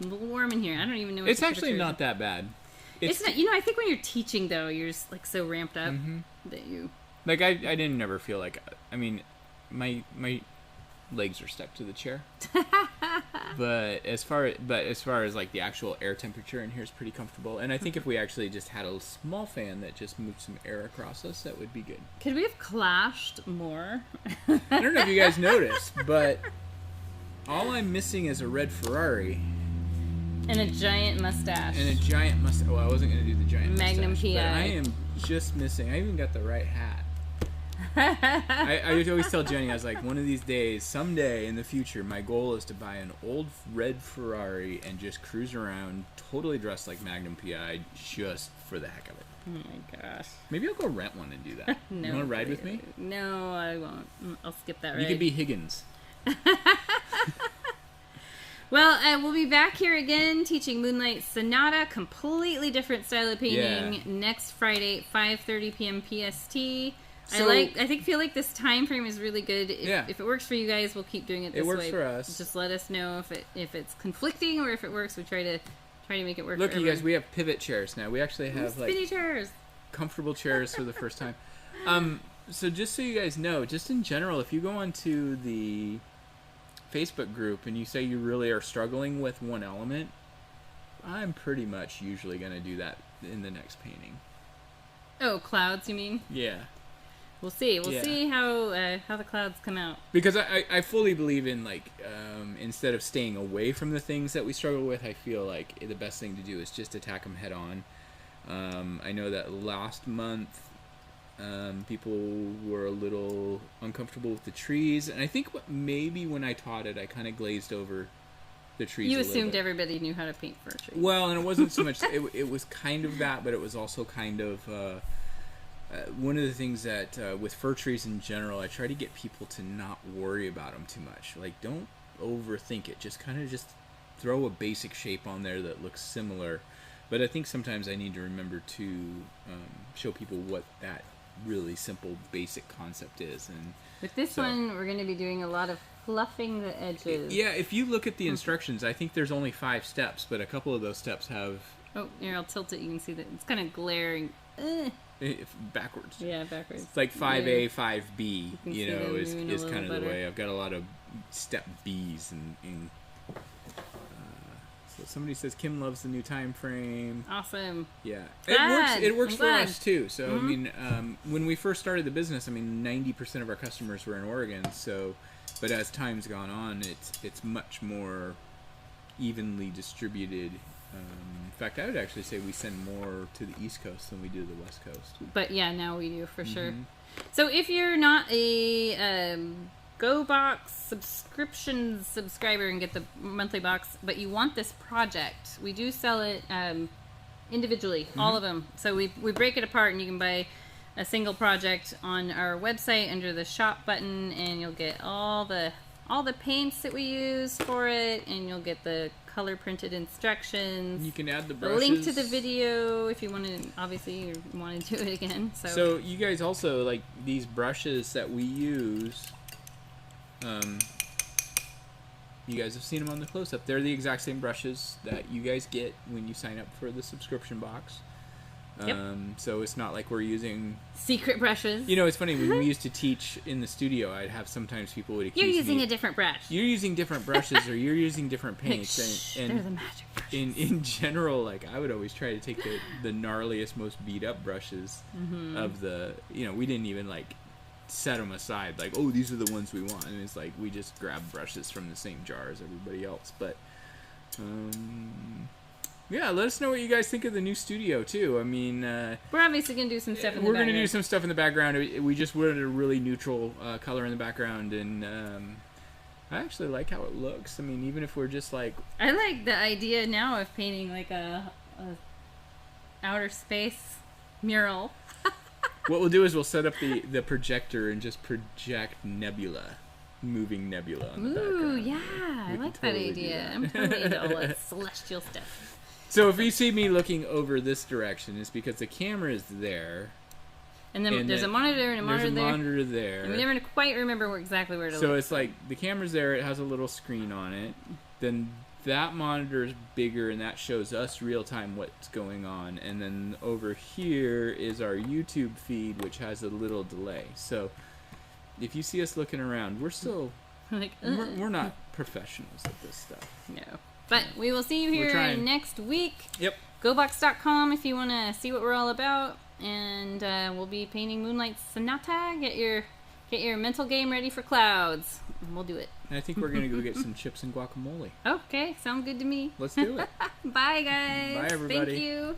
a little warm in here. I don't even know what it's actually not that bad. It's not. I think when you're teaching, though, you're just like so ramped up that you... Like, I didn't ever feel like... I mean, my legs are stuck to the chair. But as far as like the actual air temperature in here is pretty comfortable. And I think if we actually just had a small fan that just moved some air across us, that would be good. Could we have clashed more? I don't know if you guys noticed, but all I'm missing is a red Ferrari. And a giant mustache. Oh, I wasn't going to do the giant Magnum mustache. PI. But I am just missing. I even got the right hat. I would always tell Jenny, I was like, one of these days, someday in the future, my goal is to buy an old red Ferrari and just cruise around totally dressed like Magnum PI just for the heck of it. Oh my gosh. Maybe I'll go rent one and do that. No, you want to ride with me? No, I won't. I'll skip that ride. You could be Higgins. Well, we'll be back here again teaching Moonlight Sonata, completely different style of painting, next Friday, 5:30 p.m. PST. So, I feel like this time frame is really good. If it works for you guys, we'll keep doing it this way. It works for us. Just let us know if it's conflicting or if it works. We try to make it work. Look, for you guys, we have pivot chairs now. We actually have spinny chairs, comfortable chairs for the first time. So just so you guys know, just in general, if you go onto the Facebook group and you say you really are struggling with one element, I'm pretty much usually going to do that in the next painting. Oh, clouds, you mean? Yeah. we'll see. We'll see how the clouds come out. Because I fully believe in, like, instead of staying away from the things that we struggle with, I feel like the best thing to do is just attack them head on. I know that last month people were a little uncomfortable with the trees, and I think maybe when I taught it, I kind of glazed over the trees. You assumed everybody knew how to paint fir trees. Well, and it wasn't so much. It was kind of that, but it was also kind of one of the things that with fir trees in general, I try to get people to not worry about them too much. Like, don't overthink it. Just kind of just throw a basic shape on there that looks similar. But I think sometimes I need to remember to show people what that really simple, basic concept is. And with this one, we're going to be doing a lot of fluffing the edges. Yeah, if you look at the instructions, I think there's only 5 steps, but a couple of those steps have... Oh, here, I'll tilt it. You can see that it's kind of glaring. Backwards. Yeah, backwards. It's like 5A, 5B, is kind of the way. I've got a lot of step Bs and so somebody says Kim loves the new time frame. Awesome. Yeah. It works for us too. So I mean, when we first started the business, I mean 90% of our customers were in Oregon, so but as time's gone on, it's much more evenly distributed. In fact, I would actually say we send more to the East Coast than we do the West Coast. But yeah, now we do for sure. So if you're not a GoBox subscription subscriber and get the monthly box, but you want this project, we do sell it individually, all of them. So we break it apart, and you can buy a single project on our website under the shop button, and you'll get all the paints that we use for it, and you'll get the color printed instructions. You can add the brushes. A link to the video if you want to, obviously, you want to do it again. So you guys also, like, these brushes that we use, you guys have seen them on the close-up. They're the exact same brushes that you guys get when you sign up for the subscription box. So it's not like we're using secret brushes. You know, it's funny, when we used to teach in the studio, I'd have sometimes people would accuse me, you're using a different brush. You're using different brushes, or you're using different paints. And they're the magic brushes. In general, like, I would always try to take the gnarliest, most beat up brushes of the, we didn't even like set them aside, like, oh, these are the ones we want, and it's like we just grab brushes from the same jar as everybody else. But yeah, let us know what you guys think of the new studio too. I mean, we're obviously gonna do some stuff in the background. We're gonna do some stuff in the background. We just wanted a really neutral color in the background, and I actually like how it looks. I mean, even if we're just like, I like the idea now of painting like a outer space mural. What we'll do is we'll set up the projector and just project moving nebula on the background. Ooh, yeah, I like that idea. I'm totally into all that celestial stuff. So if you see me looking over this direction, it's because the camera is there. And then there's a monitor and a monitor there. There's a monitor there. And we never quite remember exactly where to look. So it's like the camera's there, it has a little screen on it. Then that monitor is bigger, and that shows us real time what's going on. And then over here is our YouTube feed, which has a little delay. So if you see us looking around, we're still we're not professionals at this stuff. No, but we will see you here next week. Yep. GoBox.com if you want to see what we're all about, and we'll be painting Moonlight Sonata. Get your mental game ready for clouds. We'll do it. And I think we're gonna go get some chips and guacamole. Okay, sounds good to me. Let's do it. Bye, guys. Bye, everybody. Thank you.